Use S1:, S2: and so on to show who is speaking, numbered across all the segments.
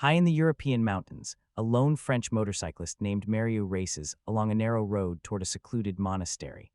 S1: High in the European mountains, a lone French motorcyclist named Mario races along a narrow road toward a secluded monastery.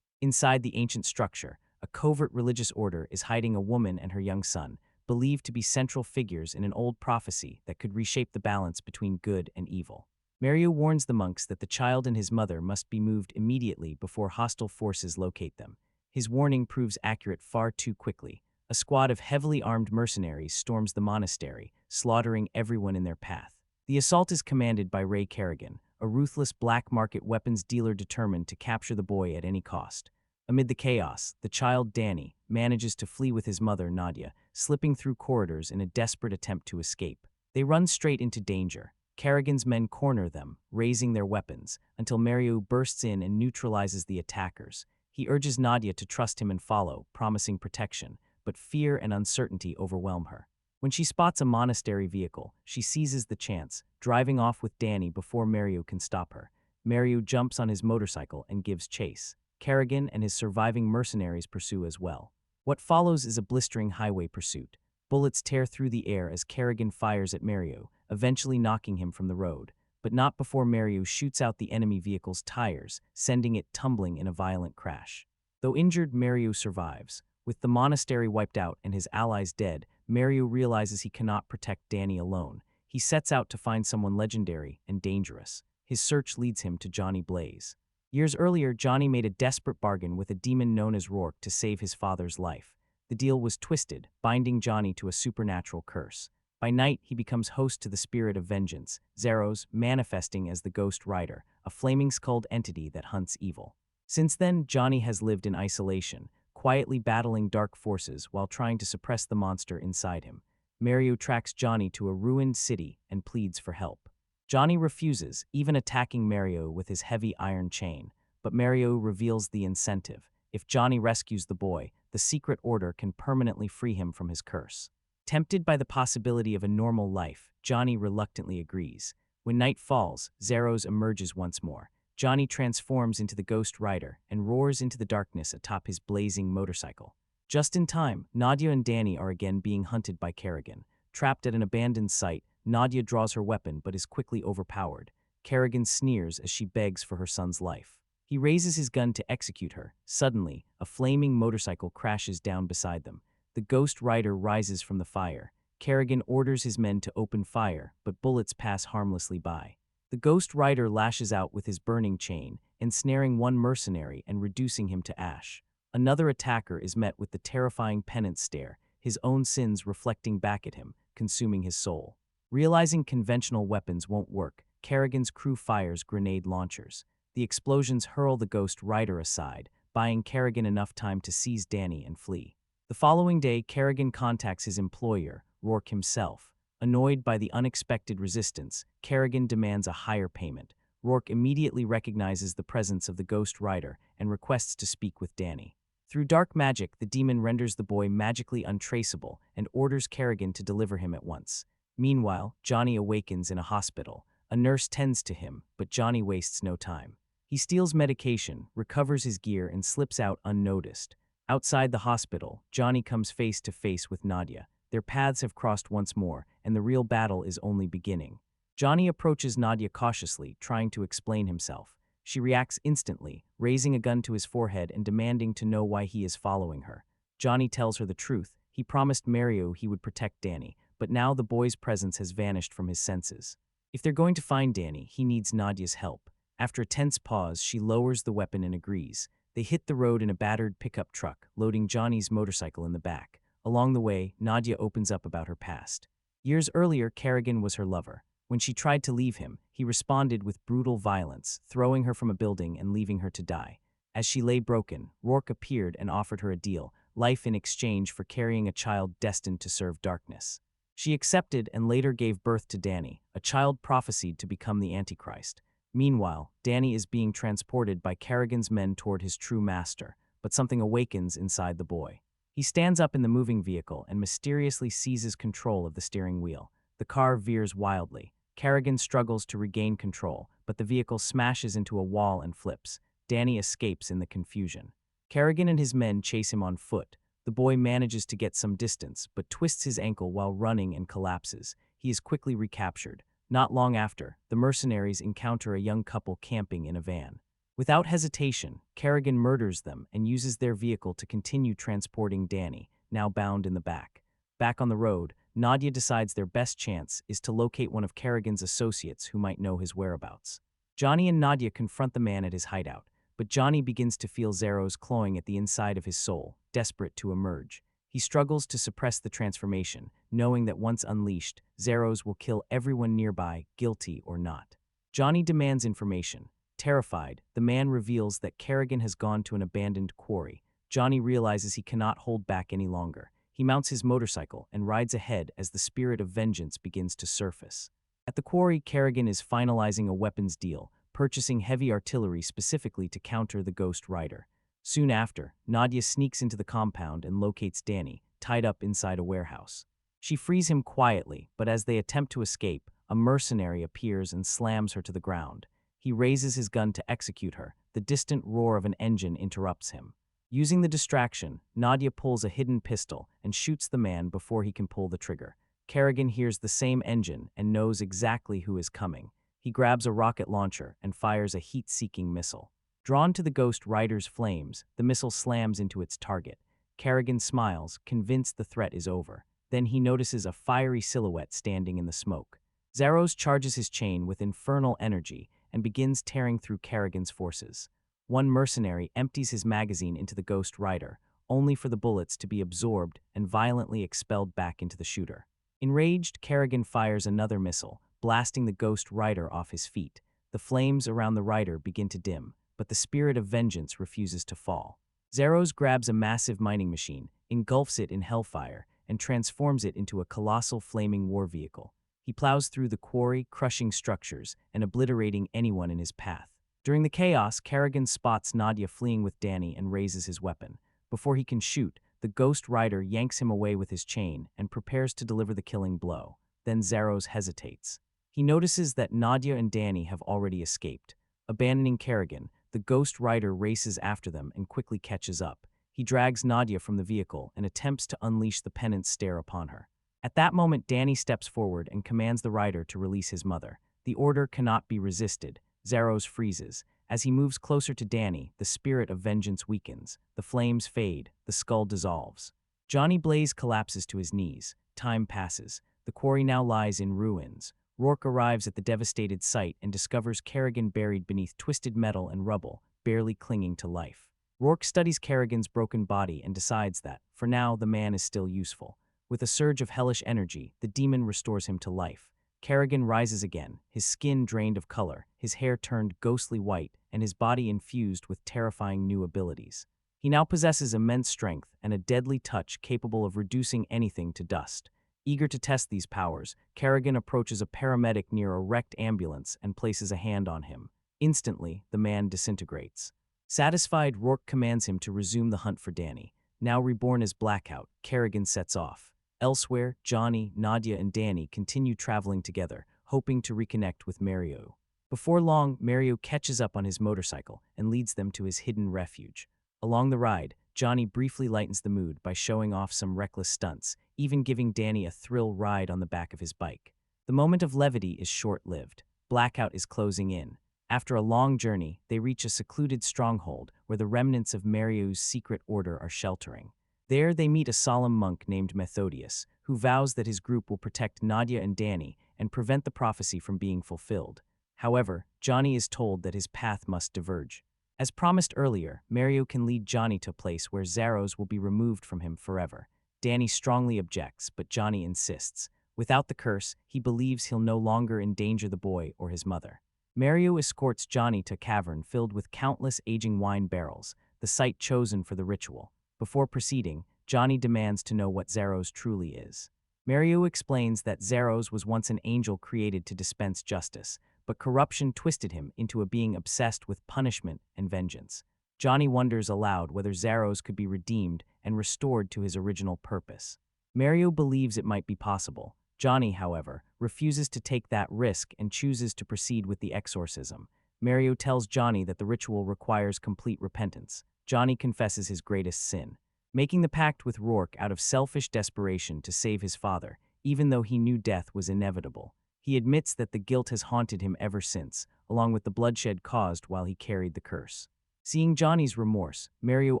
S1: Inside the ancient structure, a covert religious order is hiding a woman and her young son, believed to be central figures in an old prophecy that could reshape the balance between good and evil. Mario warns the monks that the child and his mother must be moved immediately before hostile forces locate them. His warning proves accurate far too quickly. A squad of heavily armed mercenaries storms the monastery, slaughtering everyone in their path. The assault is commanded by Ray Kerrigan, a ruthless black market weapons dealer determined to capture the boy at any cost. Amid the chaos, the child Dany manages to flee with his mother Nadia, slipping through corridors in a desperate attempt to escape. They run straight into danger. Kerrigan's men corner them, raising their weapons, until Mario bursts in and neutralizes the attackers. He urges Nadia to trust him and follow, promising protection, but fear and uncertainty overwhelm her. When she spots a monastery vehicle, she seizes the chance, driving off with Dany before Mario can stop her. Mario jumps on his motorcycle and gives chase. Kerrigan and his surviving mercenaries pursue as well. What follows is a blistering highway pursuit. Bullets tear through the air as Kerrigan fires at Mario, eventually knocking him from the road, but not before Mario shoots out the enemy vehicle's tires, sending it tumbling in a violent crash. Though injured, Mario survives. With the monastery wiped out and his allies dead, Mario realizes he cannot protect Dany alone. He sets out to find someone legendary and dangerous. His search leads him to Johnny Blaze. Years earlier, Johnny made a desperate bargain with a demon known as Rourke to save his father's life. The deal was twisted, binding Johnny to a supernatural curse. By night, he becomes host to the spirit of vengeance, Zeros, manifesting as the Ghost Rider, a flaming-skulled entity that hunts evil. Since then, Johnny has lived in isolation, quietly battling dark forces while trying to suppress the monster inside him. Mario tracks Johnny to a ruined city and pleads for help. Johnny refuses, even attacking Mario with his heavy iron chain, but Mario reveals the incentive. If Johnny rescues the boy, the secret order can permanently free him from his curse. Tempted by the possibility of a normal life, Johnny reluctantly agrees. When night falls, Zeros emerges once more. Johnny transforms into the Ghost Rider and roars into the darkness atop his blazing motorcycle. Just in time, Nadia and Dany are again being hunted by Kerrigan. Trapped at an abandoned site, Nadia draws her weapon but is quickly overpowered. Kerrigan sneers as she begs for her son's life. He raises his gun to execute her. Suddenly, a flaming motorcycle crashes down beside them. The Ghost Rider rises from the fire. Kerrigan orders his men to open fire, but bullets pass harmlessly by. The Ghost Rider lashes out with his burning chain, ensnaring one mercenary and reducing him to ash. Another attacker is met with the terrifying penance stare, his own sins reflecting back at him, consuming his soul. Realizing conventional weapons won't work, Kerrigan's crew fires grenade launchers. The explosions hurl the Ghost Rider aside, buying Kerrigan enough time to seize Dany and flee. The following day, Kerrigan contacts his employer, Rourke himself. Annoyed by the unexpected resistance, Kerrigan demands a higher payment. Rourke immediately recognizes the presence of the Ghost Rider and requests to speak with Dany. Through dark magic, the demon renders the boy magically untraceable and orders Kerrigan to deliver him at once. Meanwhile, Johnny awakens in a hospital. A nurse tends to him, but Johnny wastes no time. He steals medication, recovers his gear, and slips out unnoticed. Outside the hospital, Johnny comes face to face with Nadia. Their paths have crossed once more, and the real battle is only beginning. Johnny approaches Nadia cautiously, trying to explain himself. She reacts instantly, raising a gun to his forehead and demanding to know why he is following her. Johnny tells her the truth. He promised Mario he would protect Dany, but now the boy's presence has vanished from his senses. If they're going to find Dany, he needs Nadia's help. After a tense pause, she lowers the weapon and agrees. They hit the road in a battered pickup truck, loading Johnny's motorcycle in the back. Along the way, Nadia opens up about her past. Years earlier, Kerrigan was her lover. When she tried to leave him, he responded with brutal violence, throwing her from a building and leaving her to die. As she lay broken, Rourke appeared and offered her a deal, life in exchange for carrying a child destined to serve darkness. She accepted and later gave birth to Dany, a child prophesied to become the Antichrist. Meanwhile, Dany is being transported by Kerrigan's men toward his true master, but something awakens inside the boy. He stands up in the moving vehicle and mysteriously seizes control of the steering wheel. The car veers wildly. Kerrigan struggles to regain control, but the vehicle smashes into a wall and flips. Dany escapes in the confusion. Kerrigan and his men chase him on foot. The boy manages to get some distance, but twists his ankle while running and collapses. He is quickly recaptured. Not long after, the mercenaries encounter a young couple camping in a van. Without hesitation, Kerrigan murders them and uses their vehicle to continue transporting Dany, now bound in the back. Back on the road, Nadia decides their best chance is to locate one of Kerrigan's associates who might know his whereabouts. Johnny and Nadia confront the man at his hideout, but Johnny begins to feel Zeros clawing at the inside of his soul, desperate to emerge. He struggles to suppress the transformation, knowing that once unleashed, Zeros will kill everyone nearby, guilty or not. Johnny demands information. Terrified, the man reveals that Kerrigan has gone to an abandoned quarry. Johnny realizes he cannot hold back any longer. He mounts his motorcycle and rides ahead as the spirit of vengeance begins to surface. At the quarry, Kerrigan is finalizing a weapons deal, purchasing heavy artillery specifically to counter the Ghost Rider. Soon after, Nadia sneaks into the compound and locates Dany, tied up inside a warehouse. She frees him quietly, but as they attempt to escape, a mercenary appears and slams her to the ground. He raises his gun to execute her. The distant roar of an engine interrupts him. Using the distraction, Nadia pulls a hidden pistol and shoots the man before he can pull the trigger. Kerrigan hears the same engine and knows exactly who is coming. He grabs a rocket launcher and fires a heat-seeking missile. Drawn to the Ghost Rider's flames, the missile slams into its target. Kerrigan smiles, convinced the threat is over. Then he notices a fiery silhouette standing in the smoke. Zeros charges his chain with infernal energy and begins tearing through Kerrigan's forces. One mercenary empties his magazine into the Ghost Rider, only for the bullets to be absorbed and violently expelled back into the shooter. Enraged, Kerrigan fires another missile, blasting the Ghost Rider off his feet. The flames around the rider begin to dim, but the spirit of vengeance refuses to fall. Zeros grabs a massive mining machine, engulfs it in hellfire, and transforms it into a colossal flaming war vehicle. He plows through the quarry, crushing structures and obliterating anyone in his path. During the chaos, Kerrigan spots Nadia fleeing with Dany and raises his weapon. Before he can shoot, the Ghost Rider yanks him away with his chain and prepares to deliver the killing blow. Then Zeros hesitates. He notices that Nadia and Dany have already escaped. Abandoning Kerrigan, the Ghost Rider races after them and quickly catches up. He drags Nadia from the vehicle and attempts to unleash the penance stare upon her. At that moment, Dany steps forward and commands the rider to release his mother. The order cannot be resisted. Zeros freezes. As he moves closer to Dany, the spirit of vengeance weakens. The flames fade. The skull dissolves. Johnny Blaze collapses to his knees. Time passes. The quarry now lies in ruins. Rourke arrives at the devastated site and discovers Kerrigan buried beneath twisted metal and rubble, barely clinging to life. Rourke studies Kerrigan's broken body and decides that, for now, the man is still useful. With a surge of hellish energy, the demon restores him to life. Kerrigan rises again, his skin drained of color, his hair turned ghostly white, and his body infused with terrifying new abilities. He now possesses immense strength and a deadly touch capable of reducing anything to dust. Eager to test these powers, Kerrigan approaches a paramedic near a wrecked ambulance and places a hand on him. Instantly, the man disintegrates. Satisfied, Rourke commands him to resume the hunt for Dany. Now reborn as Blackout, Kerrigan sets off. Elsewhere, Johnny, Nadia, and Dany continue traveling together, hoping to reconnect with Mario. Before long, Mario catches up on his motorcycle and leads them to his hidden refuge. Along the ride, Johnny briefly lightens the mood by showing off some reckless stunts, even giving Dany a thrill ride on the back of his bike. The moment of levity is short-lived. Blackout is closing in. After a long journey, they reach a secluded stronghold where the remnants of Mario's secret order are sheltering. There they meet a solemn monk named Methodius, who vows that his group will protect Nadia and Dany and prevent the prophecy from being fulfilled. However, Johnny is told that his path must diverge. As promised earlier, Mario can lead Johnny to a place where Zeros will be removed from him forever. Dany strongly objects, but Johnny insists. Without the curse, he believes he'll no longer endanger the boy or his mother. Mario escorts Johnny to a cavern filled with countless aging wine barrels, the site chosen for the ritual. Before proceeding, Johnny demands to know what Zeros truly is. Mario explains that Zeros was once an angel created to dispense justice, but corruption twisted him into a being obsessed with punishment and vengeance. Johnny wonders aloud whether Zeros could be redeemed and restored to his original purpose. Mario believes it might be possible. Johnny, however, refuses to take that risk and chooses to proceed with the exorcism. Mario tells Johnny that the ritual requires complete repentance. Johnny confesses his greatest sin. making the pact with Rourke out of selfish desperation to save his father, even though he knew death was inevitable. He admits that the guilt has haunted him ever since, along with the bloodshed caused while he carried the curse. Seeing Johnny's remorse, Mario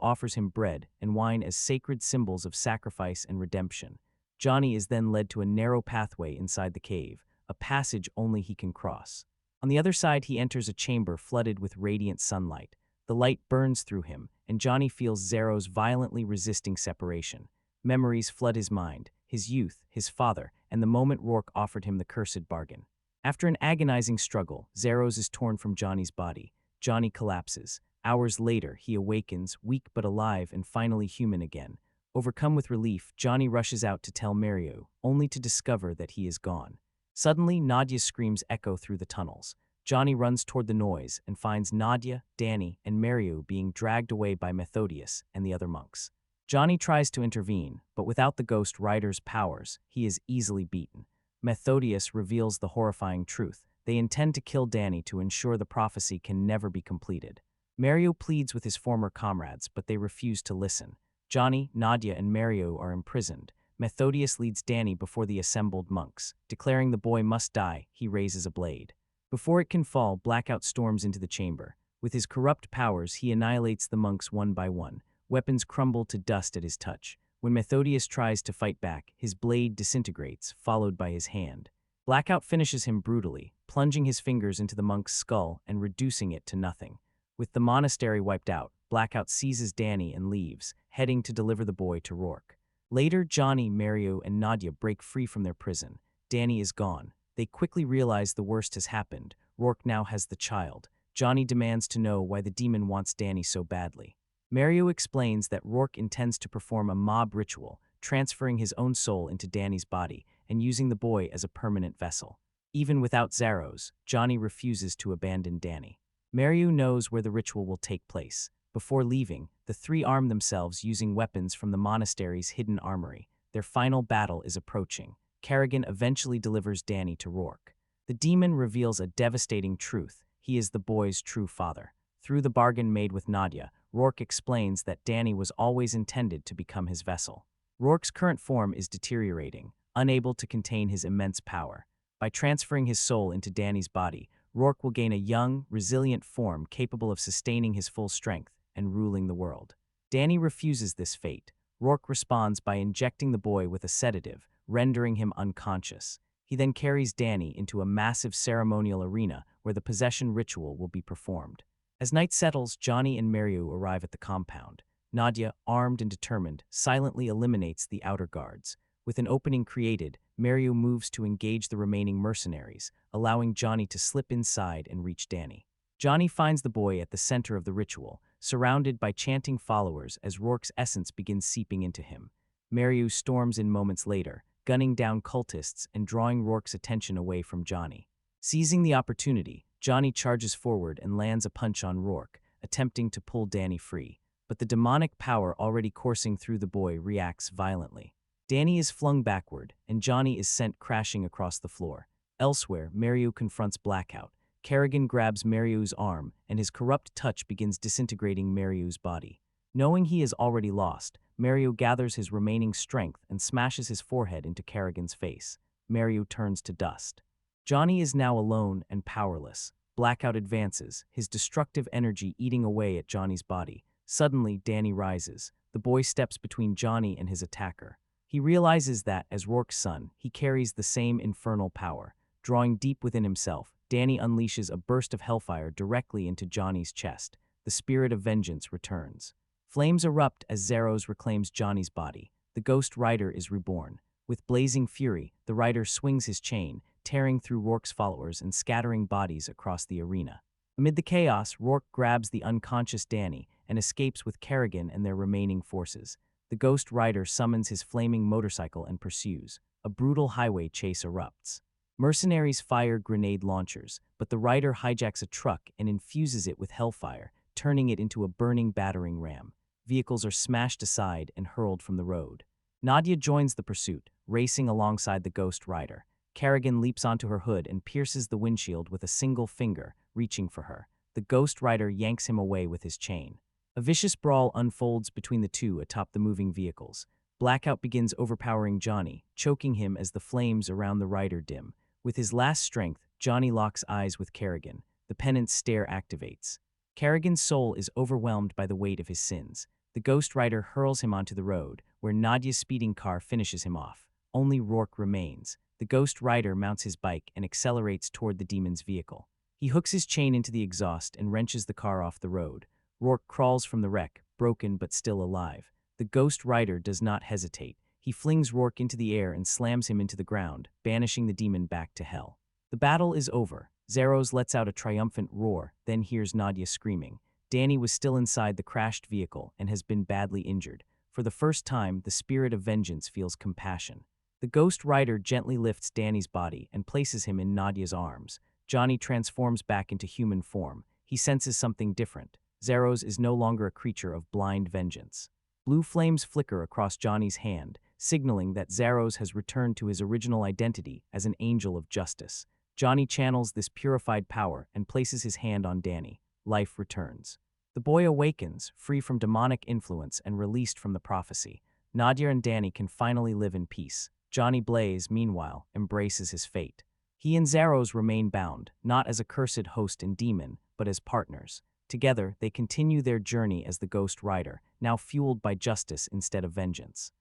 S1: offers him bread and wine as sacred symbols of sacrifice and redemption. Johnny is then led to a narrow pathway inside the cave, a passage only he can cross. On the other side, he enters a chamber flooded with radiant sunlight. The light burns through him, and Johnny feels Zero's violently resisting separation. Memories flood his mind, his youth, his father, and the moment Rourke offered him the cursed bargain. After an agonizing struggle, Zero's is torn from Johnny's body. Johnny collapses. Hours later, he awakens, weak but alive and finally human again. Overcome with relief, Johnny rushes out to tell Mario, only to discover that he is gone. Suddenly, Nadia's screams echo through the tunnels. Johnny runs toward the noise and finds Nadia, Dany, and Mario being dragged away by Methodius and the other monks. Johnny tries to intervene, but without the Ghost Rider's powers, he is easily beaten. Methodius reveals the horrifying truth. They intend to kill Dany to ensure the prophecy can never be completed. Mario pleads with his former comrades, but they refuse to listen. Johnny, Nadia, and Mario are imprisoned. Methodius leads Dany before the assembled monks. Declaring the boy must die, he raises a blade. Before it can fall, Blackout storms into the chamber. With his corrupt powers, he annihilates the monks one by one. Weapons crumble to dust at his touch. When Methodius tries to fight back, his blade disintegrates, followed by his hand. Blackout finishes him brutally, plunging his fingers into the monk's skull and reducing it to nothing. With the monastery wiped out, Blackout seizes Dany and leaves, heading to deliver the boy to Rourke. Later, Johnny, Mario, and Nadia break free from their prison. Dany is gone. They quickly realize the worst has happened. Rourke now has the child. Johnny demands to know why the demon wants Dany so badly. Mario explains that Rourke intends to perform a mob ritual, transferring his own soul into Dany's body and using the boy as a permanent vessel. Even without Zaros, Johnny refuses to abandon Dany. Mario knows where the ritual will take place. Before leaving, the three arm themselves using weapons from the monastery's hidden armory. Their final battle is approaching. Kerrigan eventually delivers Dany to Rourke. The demon reveals a devastating truth. He is the boy's true father. Through the bargain made with Nadia, Rourke explains that Dany was always intended to become his vessel. Rourke's current form is deteriorating, unable to contain his immense power. By transferring his soul into Dany's body, Rourke will gain a young, resilient form capable of sustaining his full strength and ruling the world. Dany refuses this fate. Rourke responds by injecting the boy with a sedative, rendering him unconscious. He then carries Dany into a massive ceremonial arena where the possession ritual will be performed. As night settles, Johnny and Mario arrive at the compound. Nadia, armed and determined, silently eliminates the outer guards. With an opening created, Mario moves to engage the remaining mercenaries, allowing Johnny to slip inside and reach Dany. Johnny finds the boy at the center of the ritual, surrounded by chanting followers as Rourke's essence begins seeping into him. Mario storms in moments later, gunning down cultists and drawing Rourke's attention away from Johnny. Seizing the opportunity, Johnny charges forward and lands a punch on Rourke, attempting to pull Dany free. But the demonic power already coursing through the boy reacts violently. Dany is flung backward, and Johnny is sent crashing across the floor. Elsewhere, Mario confronts Blackout. Kerrigan grabs Mario's arm, and his corrupt touch begins disintegrating Mario's body. Knowing he is already lost, Mario gathers his remaining strength and smashes his forehead into Kerrigan's face. Mario turns to dust. Johnny is now alone and powerless. Blackout advances, his destructive energy eating away at Johnny's body. Suddenly, Dany rises. The boy steps between Johnny and his attacker. He realizes that, as Rourke's son, he carries the same infernal power. Drawing deep within himself, Dany unleashes a burst of hellfire directly into Johnny's chest. The spirit of vengeance returns. Flames erupt as Zeros reclaims Johnny's body. The Ghost Rider is reborn. With blazing fury, the rider swings his chain, tearing through Rourke's followers and scattering bodies across the arena. Amid the chaos, Rourke grabs the unconscious Dany and escapes with Kerrigan and their remaining forces. The Ghost Rider summons his flaming motorcycle and pursues. A brutal highway chase erupts. Mercenaries fire grenade launchers, but the rider hijacks a truck and infuses it with hellfire, turning it into a burning battering ram. Vehicles are smashed aside and hurled from the road. Nadia joins the pursuit, racing alongside the Ghost Rider. Kerrigan leaps onto her hood and pierces the windshield with a single finger, reaching for her. The Ghost Rider yanks him away with his chain. A vicious brawl unfolds between the two atop the moving vehicles. Blackout begins overpowering Johnny, choking him as the flames around the rider dim. With his last strength, Johnny locks eyes with Kerrigan. The penance stare activates. Kerrigan's soul is overwhelmed by the weight of his sins. The Ghost Rider hurls him onto the road, where Nadia's speeding car finishes him off. Only Rourke remains. The Ghost Rider mounts his bike and accelerates toward the demon's vehicle. He hooks his chain into the exhaust and wrenches the car off the road. Rourke crawls from the wreck, broken but still alive. The Ghost Rider does not hesitate. He flings Rourke into the air and slams him into the ground, banishing the demon back to hell. The battle is over. Zeros lets out a triumphant roar, then hears Nadia screaming. Dany was still inside the crashed vehicle and has been badly injured. For the first time, the spirit of vengeance feels compassion. The Ghost Rider gently lifts Dany's body and places him in Nadia's arms. Johnny transforms back into human form. He senses something different. Zeros is no longer a creature of blind vengeance. Blue flames flicker across Johnny's hand, signaling that Zeros has returned to his original identity as an angel of justice. Johnny channels this purified power and places his hand on Dany. Life returns. The boy awakens, free from demonic influence and released from the prophecy. Nadia and Dany can finally live in peace. Johnny Blaze, meanwhile, embraces his fate. He and Zeros remain bound, not as a cursed host and demon, but as partners. Together, they continue their journey as the Ghost Rider, now fueled by justice instead of vengeance.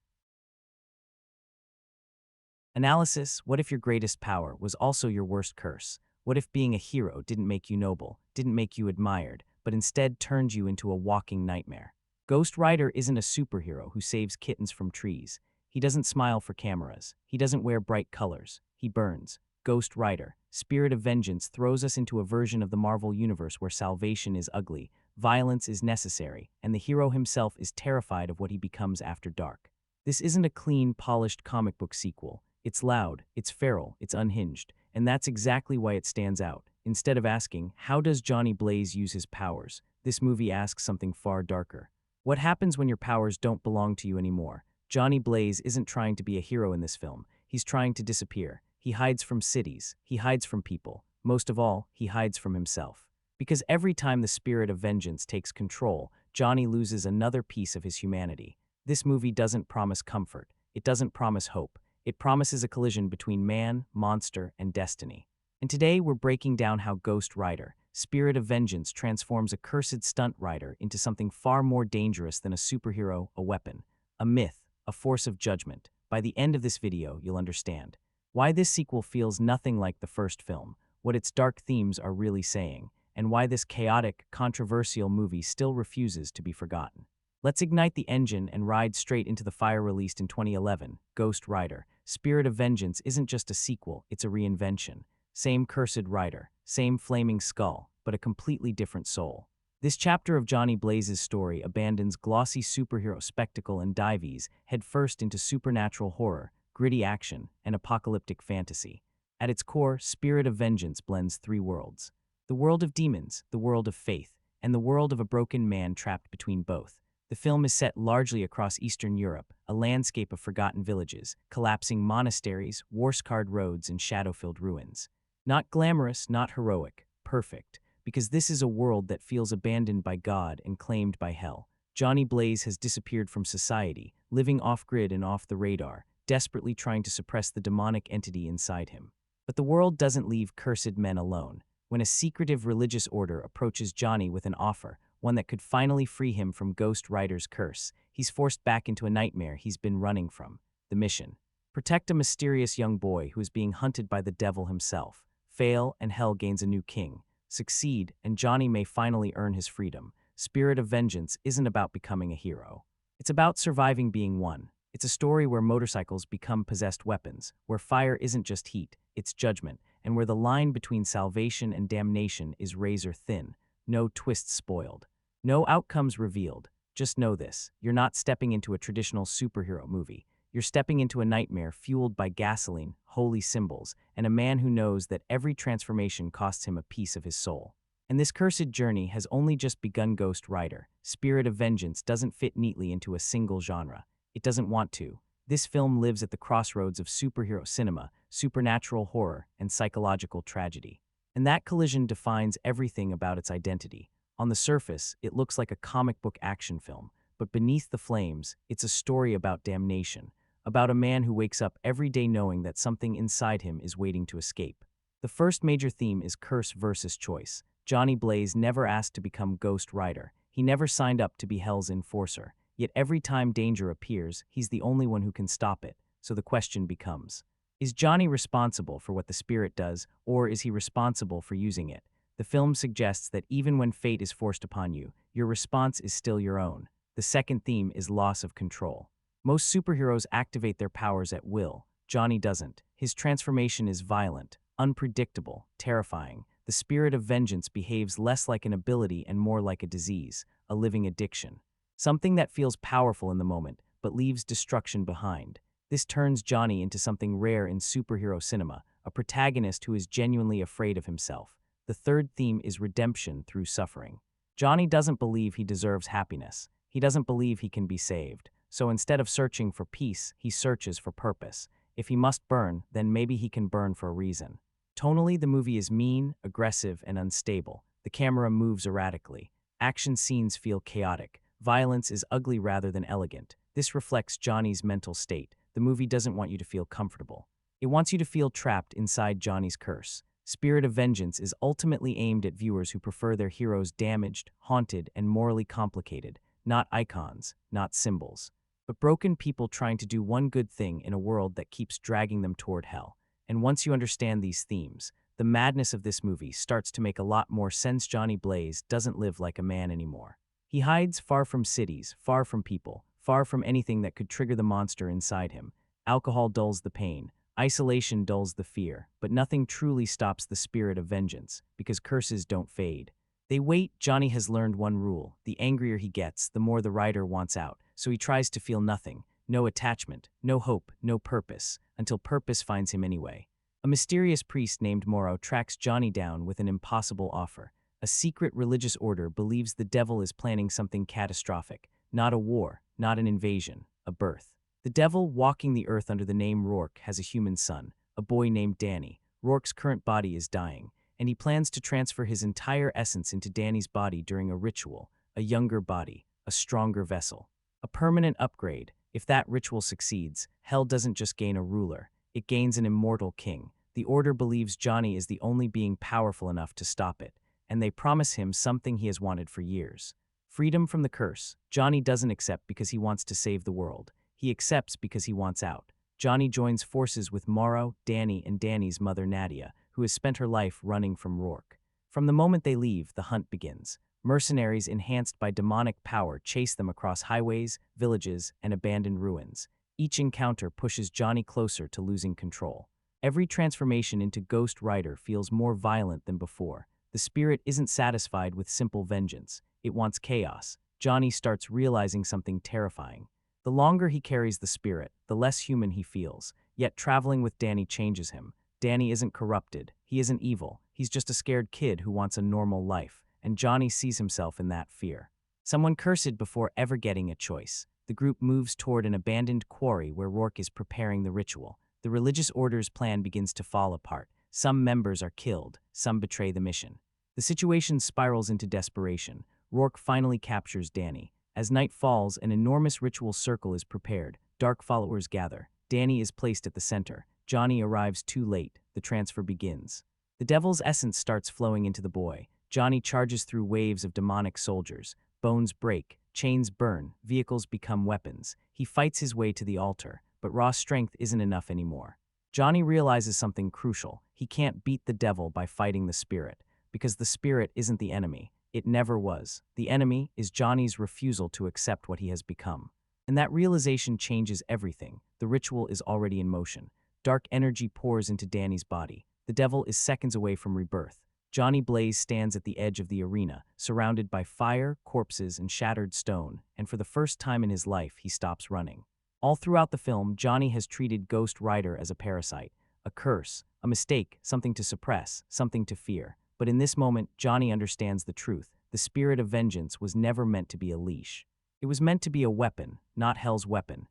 S1: Analysis: what if your greatest power was also your worst curse? What if being a hero didn't make you noble, didn't make you admired, but instead turned you into a walking nightmare? Ghost Rider isn't a superhero who saves kittens from trees. He doesn't smile for cameras. He doesn't wear bright colors. He burns. Ghost Rider, Spirit of Vengeance, throws us into a version of the Marvel Universe where salvation is ugly, violence is necessary, and the hero himself is terrified of what he becomes after dark. This isn't a clean, polished comic book sequel. It's loud, it's feral, it's unhinged, and that's exactly why it stands out. Instead of asking, how does Johnny Blaze use his powers, this movie asks something far darker. What happens when your powers don't belong to you anymore? Johnny Blaze isn't trying to be a hero in this film. He's trying to disappear. He hides from cities. He hides from people. Most of all, he hides from himself. Because every time the spirit of vengeance takes control, Johnny loses another piece of his humanity. This movie doesn't promise comfort. It doesn't promise hope. It promises a collision between man, monster, and destiny. And today we're breaking down how Ghost Rider, Spirit of Vengeance, transforms a cursed stunt rider into something far more dangerous than a superhero, a weapon, a myth, a force of judgment. By the end of this video, you'll understand why this sequel feels nothing like the first film, what its dark themes are really saying, and why this chaotic, controversial movie still refuses to be forgotten. Let's ignite the engine and ride straight into the fire. Released in 2011, Ghost Rider, Spirit of Vengeance isn't just a sequel, it's a reinvention. Same cursed rider, same flaming skull, but a completely different soul. This chapter of Johnny Blaze's story abandons glossy superhero spectacle and dives headfirst into supernatural horror, gritty action, and apocalyptic fantasy. At its core, Spirit of Vengeance blends three worlds: the world of demons, the world of faith, and the world of a broken man trapped between both. The film is set largely across Eastern Europe, a landscape of forgotten villages, collapsing monasteries, war-scarred roads, and shadow-filled ruins. Not glamorous, not heroic, perfect, because this is a world that feels abandoned by God and claimed by hell. Johnny Blaze has disappeared from society, living off-grid and off the radar, desperately trying to suppress the demonic entity inside him. But the world doesn't leave cursed men alone. When a secretive religious order approaches Johnny with an offer, one that could finally free him from Ghost Rider's curse, he's forced back into a nightmare he's been running from. The mission: protect a mysterious young boy who is being hunted by the devil himself. Fail, and hell gains a new king. Succeed, and Johnny may finally earn his freedom. Spirit of Vengeance isn't about becoming a hero. It's about surviving being one. It's a story where motorcycles become possessed weapons, where fire isn't just heat, it's judgment, and where the line between salvation and damnation is razor thin. No twists spoiled. No outcomes revealed. Just know this: you're not stepping into a traditional superhero movie. You're stepping into a nightmare fueled by gasoline, holy symbols, and a man who knows that every transformation costs him a piece of his soul. And this cursed journey has only just begun. Ghost Rider, Spirit of Vengeance doesn't fit neatly into a single genre. It doesn't want to. This film lives at the crossroads of superhero cinema, supernatural horror, and psychological tragedy. And that collision defines everything about its identity. On the surface, it looks like a comic book action film, but beneath the flames, it's a story about damnation, about a man who wakes up every day knowing that something inside him is waiting to escape. The first major theme is curse versus choice. Johnny Blaze never asked to become Ghost Rider. He never signed up to be Hell's enforcer. Yet every time danger appears, he's the only one who can stop it. So the question becomes, is Johnny responsible for what the spirit does, or is he responsible for using it? The film suggests that even when fate is forced upon you, your response is still your own. The second theme is loss of control. Most superheroes activate their powers at will. Johnny doesn't. His transformation is violent, unpredictable, terrifying. The spirit of vengeance behaves less like an ability and more like a disease, a living addiction. Something that feels powerful in the moment, but leaves destruction behind. This turns Johnny into something rare in superhero cinema, a protagonist who is genuinely afraid of himself. The third theme is redemption through suffering. Johnny doesn't believe he deserves happiness. He doesn't believe he can be saved. So instead of searching for peace, he searches for purpose. If he must burn, then maybe he can burn for a reason. Tonally, the movie is mean, aggressive, and unstable. The camera moves erratically. Action scenes feel chaotic. Violence is ugly rather than elegant. This reflects Johnny's mental state. The movie doesn't want you to feel comfortable. It wants you to feel trapped inside Johnny's curse. Spirit of Vengeance is ultimately aimed at viewers who prefer their heroes damaged, haunted, and morally complicated, not icons, not symbols, but broken people trying to do one good thing in a world that keeps dragging them toward hell. And once you understand these themes, the madness of this movie starts to make a lot more sense. Johnny Blaze doesn't live like a man anymore. He hides far from cities, far from people, far from anything that could trigger the monster inside him. Alcohol dulls the pain. Isolation dulls the fear, but nothing truly stops the spirit of vengeance, because curses don't fade. They wait. Johnny has learned one rule. The angrier he gets, the more the writer wants out, so he tries to feel nothing. No attachment, no hope, no purpose, until purpose finds him anyway. A mysterious priest named Morrow tracks Johnny down with an impossible offer. A secret religious order believes the devil is planning something catastrophic. Not a war, not an invasion, a birth. The devil, walking the earth under the name Rourke, has a human son, a boy named Dany. Rourke's current body is dying, and he plans to transfer his entire essence into Dany's body during a ritual, a younger body, a stronger vessel. A permanent upgrade. If that ritual succeeds, hell doesn't just gain a ruler, it gains an immortal king. The order believes Johnny is the only being powerful enough to stop it, and they promise him something he has wanted for years. Freedom from the curse. Johnny doesn't accept because he wants to save the world. He accepts because he wants out. Johnny joins forces with Morrow, Dany, and Dany's mother Nadia, who has spent her life running from Rourke. From the moment they leave, the hunt begins. Mercenaries enhanced by demonic power chase them across highways, villages, and abandoned ruins. Each encounter pushes Johnny closer to losing control. Every transformation into Ghost Rider feels more violent than before. The spirit isn't satisfied with simple vengeance. It wants chaos. Johnny starts realizing something terrifying. The longer he carries the spirit, the less human he feels. Yet traveling with Dany changes him. Dany isn't corrupted. He isn't evil. He's just a scared kid who wants a normal life. And Johnny sees himself in that fear. Someone cursed before ever getting a choice. The group moves toward an abandoned quarry where Rourke is preparing the ritual. The religious order's plan begins to fall apart. Some members are killed. Some betray the mission. The situation spirals into desperation. Rourke finally captures Dany. As night falls, an enormous ritual circle is prepared. Dark followers gather. Dany is placed at the center. Johnny arrives too late. The transfer begins. The devil's essence starts flowing into the boy. Johnny charges through waves of demonic soldiers. Bones break, chains burn, vehicles become weapons. He fights his way to the altar, but raw strength isn't enough anymore. Johnny realizes something crucial. He can't beat the devil by fighting the spirit, because the spirit isn't the enemy. It never was. The enemy is Johnny's refusal to accept what he has become. And that realization changes everything. The ritual is already in motion. Dark energy pours into Dany's body. The devil is seconds away from rebirth. Johnny Blaze stands at the edge of the arena, surrounded by fire, corpses, and shattered stone, and for the first time in his life, he stops running. All throughout the film, Johnny has treated Ghost Rider as a parasite, a curse, a mistake, something to suppress, something to fear. But in this moment, Johnny understands the truth. The spirit of vengeance was never meant to be a leash. It was meant to be a weapon, not hell's weapon.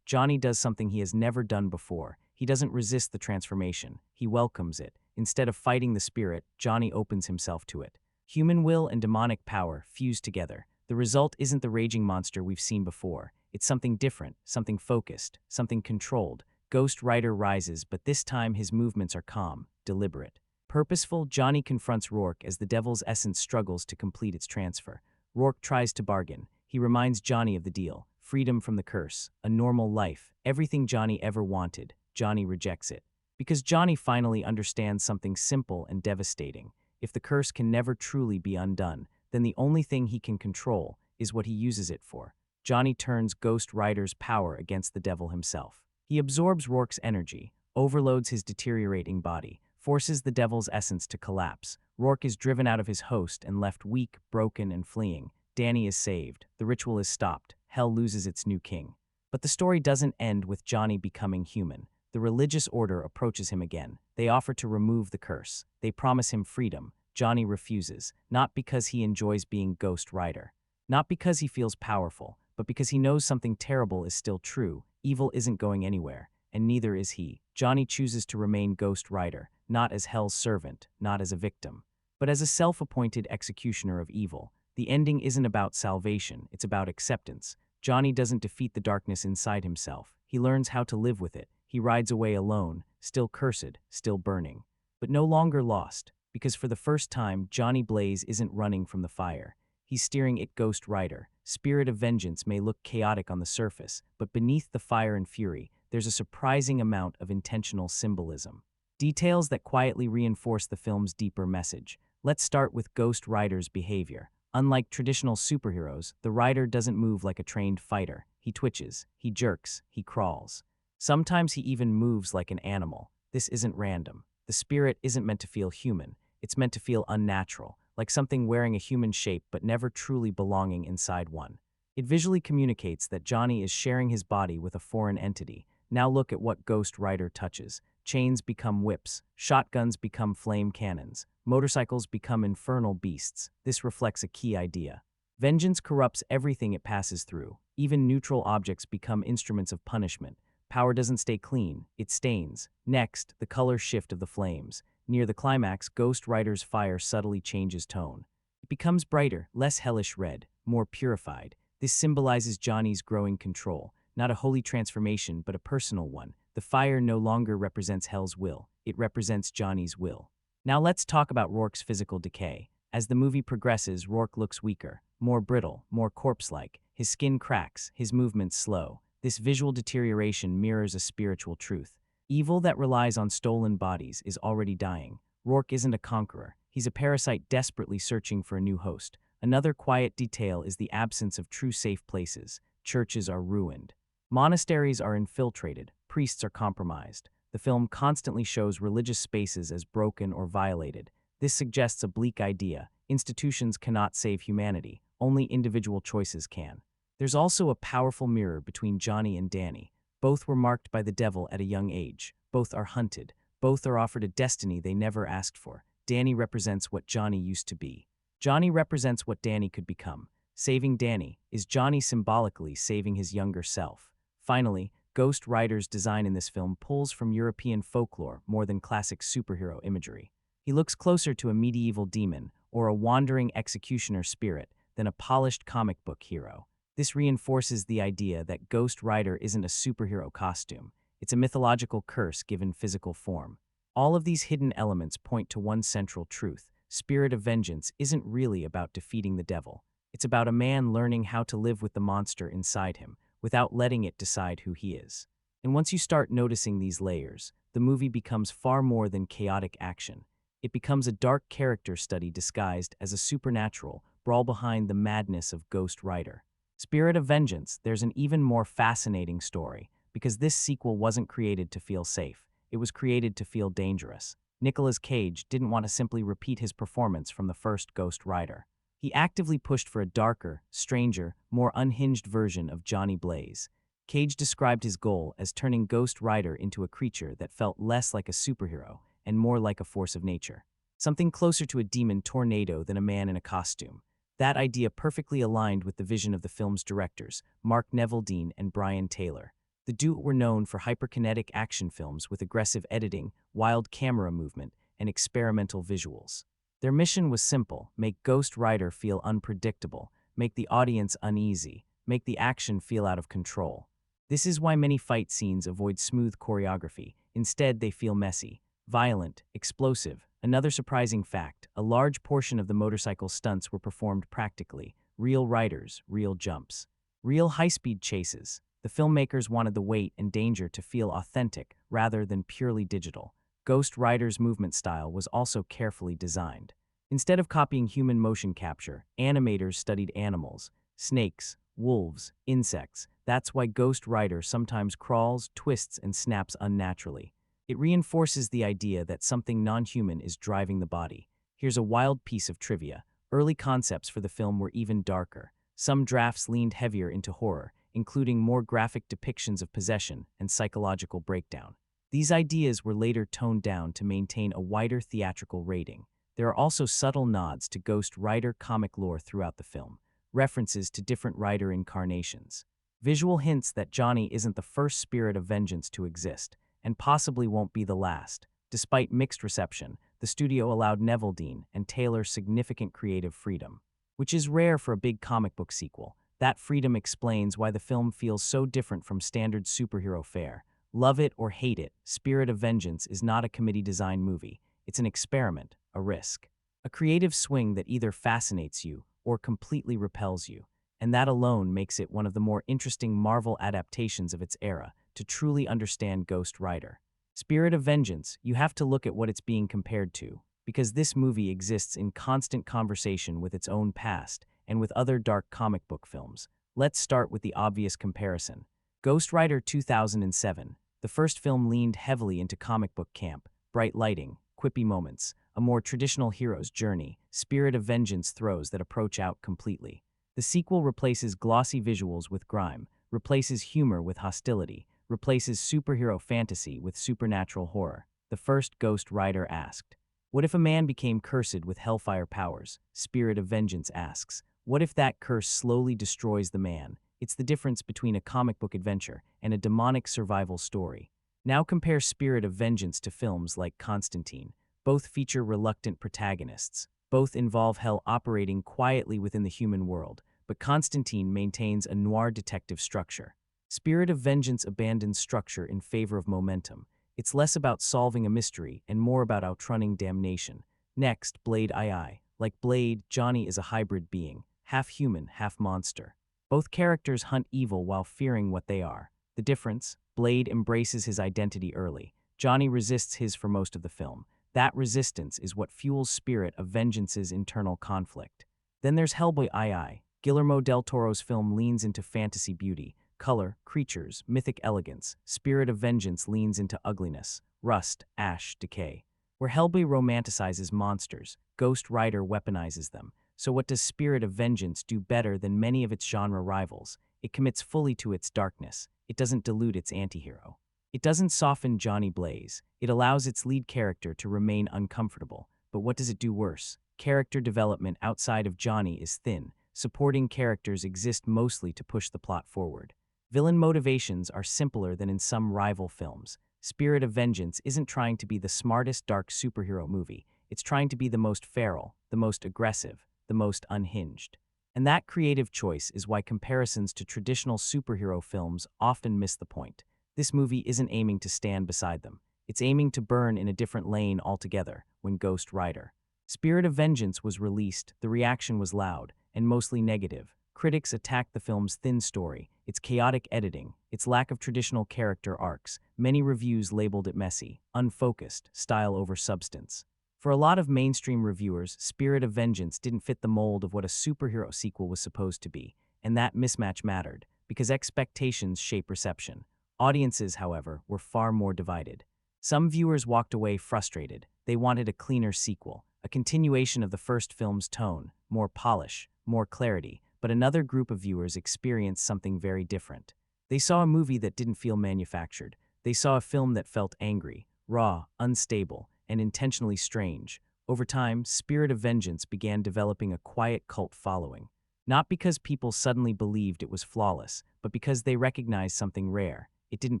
S1: Johnny does something he has never done before. He doesn't resist the transformation. He welcomes it. Instead of fighting the spirit, Johnny opens himself to it. Human will and demonic power fuse together. The result isn't the raging monster we've seen before. It's something different, something focused, something controlled. Ghost Rider rises, but this time his movements are calm, deliberate. Purposeful, Johnny confronts Rourke as the devil's essence struggles to complete its transfer. Rourke tries to bargain. He reminds Johnny of the deal. Freedom from the curse, a normal life, everything Johnny ever wanted. Johnny rejects it. Because Johnny finally understands something simple and devastating. If the curse can never truly be undone, then the only thing he can control is what he uses it for. Johnny turns Ghost Rider's power against the devil himself. He absorbs Rourke's energy, overloads his deteriorating body, forces the devil's essence to collapse. Rourke is driven out of his host and left weak, broken, and fleeing. Dany is saved. The ritual is stopped. Hell loses its new king. But the story doesn't end with Johnny becoming human. The religious order approaches him again. They offer to remove the curse. They promise him freedom. Johnny refuses, not because he enjoys being Ghost Rider, not because he feels powerful, but because he knows something terrible is still true. Evil isn't going anywhere, and neither is he. Johnny chooses to remain Ghost Rider, not as Hell's servant, not as a victim, but as a self-appointed executioner of evil. The ending isn't about salvation, it's about acceptance. Johnny doesn't defeat the darkness inside himself. He learns how to live with it. He rides away alone, still cursed, still burning, but no longer lost, because for the first time, Johnny Blaze isn't running from the fire. He's steering it Ghost Rider. Spirit of Vengeance may look chaotic on the surface, but beneath the fire and fury, there's a surprising amount of intentional symbolism. Details that quietly reinforce the film's deeper message. Let's start with Ghost Rider's behavior. Unlike traditional superheroes, the rider doesn't move like a trained fighter. He twitches, he jerks, he crawls. Sometimes he even moves like an animal. This isn't random. The spirit isn't meant to feel human. It's meant to feel unnatural, like something wearing a human shape but never truly belonging inside one. It visually communicates that Johnny is sharing his body with a foreign entity. Now look at what Ghost Rider touches. Chains become whips, shotguns become flame cannons, motorcycles become infernal beasts. This reflects a key idea. Vengeance corrupts everything it passes through. Even neutral objects become instruments of punishment. Power doesn't stay clean, it stains. Next, the color shift of the flames. Near the climax, Ghost Rider's fire subtly changes tone. It becomes brighter, less hellish red, more purified. This symbolizes Johnny's growing control, not a holy transformation, but a personal one. The fire no longer represents Hell's will, it represents Johnny's will. Now let's talk about Rourke's physical decay. As the movie progresses, Rourke looks weaker, more brittle, more corpse-like. His skin cracks, his movements slow. This visual deterioration mirrors a spiritual truth. Evil that relies on stolen bodies is already dying. Rourke isn't a conqueror. He's a parasite desperately searching for a new host. Another quiet detail is the absence of true safe places. Churches are ruined. Monasteries are infiltrated. Priests are compromised. The film constantly shows religious spaces as broken or violated. This suggests a bleak idea. Institutions cannot save humanity. Only individual choices can. There's also a powerful mirror between Johnny and Dany. Both were marked by the devil at a young age. Both are hunted. Both are offered a destiny they never asked for. Dany represents what Johnny used to be. Johnny represents what Dany could become. Saving Dany is Johnny symbolically saving his younger self. Finally, Ghost Rider's design in this film pulls from European folklore more than classic superhero imagery. He looks closer to a medieval demon or a wandering executioner spirit than a polished comic book hero. This reinforces the idea that Ghost Rider isn't a superhero costume. It's a mythological curse given physical form. All of these hidden elements point to one central truth. Spirit of Vengeance isn't really about defeating the devil. It's about a man learning how to live with the monster inside him, without letting it decide who he is. And once you start noticing these layers, the movie becomes far more than chaotic action. It becomes a dark character study disguised as a supernatural brawl behind the madness of Ghost Rider. Spirit of Vengeance, there's an even more fascinating story, because this sequel wasn't created to feel safe. It was created to feel dangerous. Nicolas Cage didn't want to simply repeat his performance from the first Ghost Rider. He actively pushed for a darker, stranger, more unhinged version of Johnny Blaze. Cage described his goal as turning Ghost Rider into a creature that felt less like a superhero and more like a force of nature. Something closer to a demon tornado than a man in a costume. That idea perfectly aligned with the vision of the film's directors, Mark Neveldine and Brian Taylor. The duo were known for hyperkinetic action films with aggressive editing, wild camera movement, and experimental visuals. Their mission was simple: make Ghost Rider feel unpredictable, make the audience uneasy, make the action feel out of control. This is why many fight scenes avoid smooth choreography. Instead, they feel messy, violent, explosive. Another surprising fact: a large portion of the motorcycle stunts were performed practically. Real riders, real jumps, real high-speed chases. The filmmakers wanted the weight and danger to feel authentic rather than purely digital. Ghost Rider's movement style was also carefully designed. Instead of copying human motion capture, animators studied animals: snakes, wolves, insects. That's why Ghost Rider sometimes crawls, twists, and snaps unnaturally. It reinforces the idea that something non-human is driving the body. Here's a wild piece of trivia. Early concepts for the film were even darker. Some drafts leaned heavier into horror, including more graphic depictions of possession and psychological breakdown. These ideas were later toned down to maintain a wider theatrical rating. There are also subtle nods to Ghost Rider comic lore throughout the film, references to different Rider incarnations, visual hints that Johnny isn't the first spirit of vengeance to exist, and possibly won't be the last. Despite mixed reception, the studio allowed Neveldine and Taylor significant creative freedom, which is rare for a big comic book sequel. That freedom explains why the film feels so different from standard superhero fare. Love it or hate it, Spirit of Vengeance is not a committee-designed movie. It's an experiment, a risk, a creative swing that either fascinates you or completely repels you. And that alone makes it one of the more interesting Marvel adaptations of its era. To truly understand Ghost Rider, Spirit of Vengeance, you have to look at what it's being compared to, because this movie exists in constant conversation with its own past and with other dark comic book films. Let's start with the obvious comparison. Ghost Rider 2007. The first film leaned heavily into comic book camp, bright lighting, quippy moments, a more traditional hero's journey. Spirit of Vengeance throws that approach out completely. The sequel replaces glossy visuals with grime, replaces humor with hostility, replaces superhero fantasy with supernatural horror. The first Ghost Rider asked, "What if a man became cursed with hellfire powers?" Spirit of Vengeance asks, "What if that curse slowly destroys the man?" It's the difference between a comic book adventure and a demonic survival story. Now compare Spirit of Vengeance to films like Constantine. Both feature reluctant protagonists. Both involve hell operating quietly within the human world, but Constantine maintains a noir detective structure. Spirit of Vengeance abandons structure in favor of momentum. It's less about solving a mystery and more about outrunning damnation. Next, Blade II. Like Blade, Johnny is a hybrid being, half human, half monster. Both characters hunt evil while fearing what they are. The difference? Blade embraces his identity early. Johnny resists his for most of the film. That resistance is what fuels Spirit of Vengeance's internal conflict. Then there's Hellboy II. Guillermo del Toro's film leans into fantasy beauty, color, creatures, mythic elegance. Spirit of Vengeance leans into ugliness, rust, ash, decay. Where Hellboy romanticizes monsters, Ghost Rider weaponizes them. So what does Spirit of Vengeance do better than many of its genre rivals? It commits fully to its darkness. It doesn't dilute its antihero. It doesn't soften Johnny Blaze. It allows its lead character to remain uncomfortable. But what does it do worse? Character development outside of Johnny is thin. Supporting characters exist mostly to push the plot forward. Villain motivations are simpler than in some rival films. Spirit of Vengeance isn't trying to be the smartest dark superhero movie. It's trying to be the most feral, the most aggressive, the most unhinged. And that creative choice is why comparisons to traditional superhero films often miss the point. This movie isn't aiming to stand beside them. It's aiming to burn in a different lane altogether. When Ghost Rider, Spirit of Vengeance was released, the reaction was loud and mostly negative. Critics attacked the film's thin story, its chaotic editing, its lack of traditional character arcs. Many reviews labeled it messy, unfocused, style over substance. For a lot of mainstream reviewers, Spirit of Vengeance didn't fit the mold of what a superhero sequel was supposed to be, and that mismatch mattered, because expectations shape reception. Audiences, however, were far more divided. Some viewers walked away frustrated. They wanted a cleaner sequel, a continuation of the first film's tone, more polish, more clarity. But another group of viewers experienced something very different. They saw a movie that didn't feel manufactured. They saw a film that felt angry, raw, unstable, and intentionally strange. Over time, Spirit of Vengeance began developing a quiet cult following. Not because people suddenly believed it was flawless, but because they recognized something rare. It didn't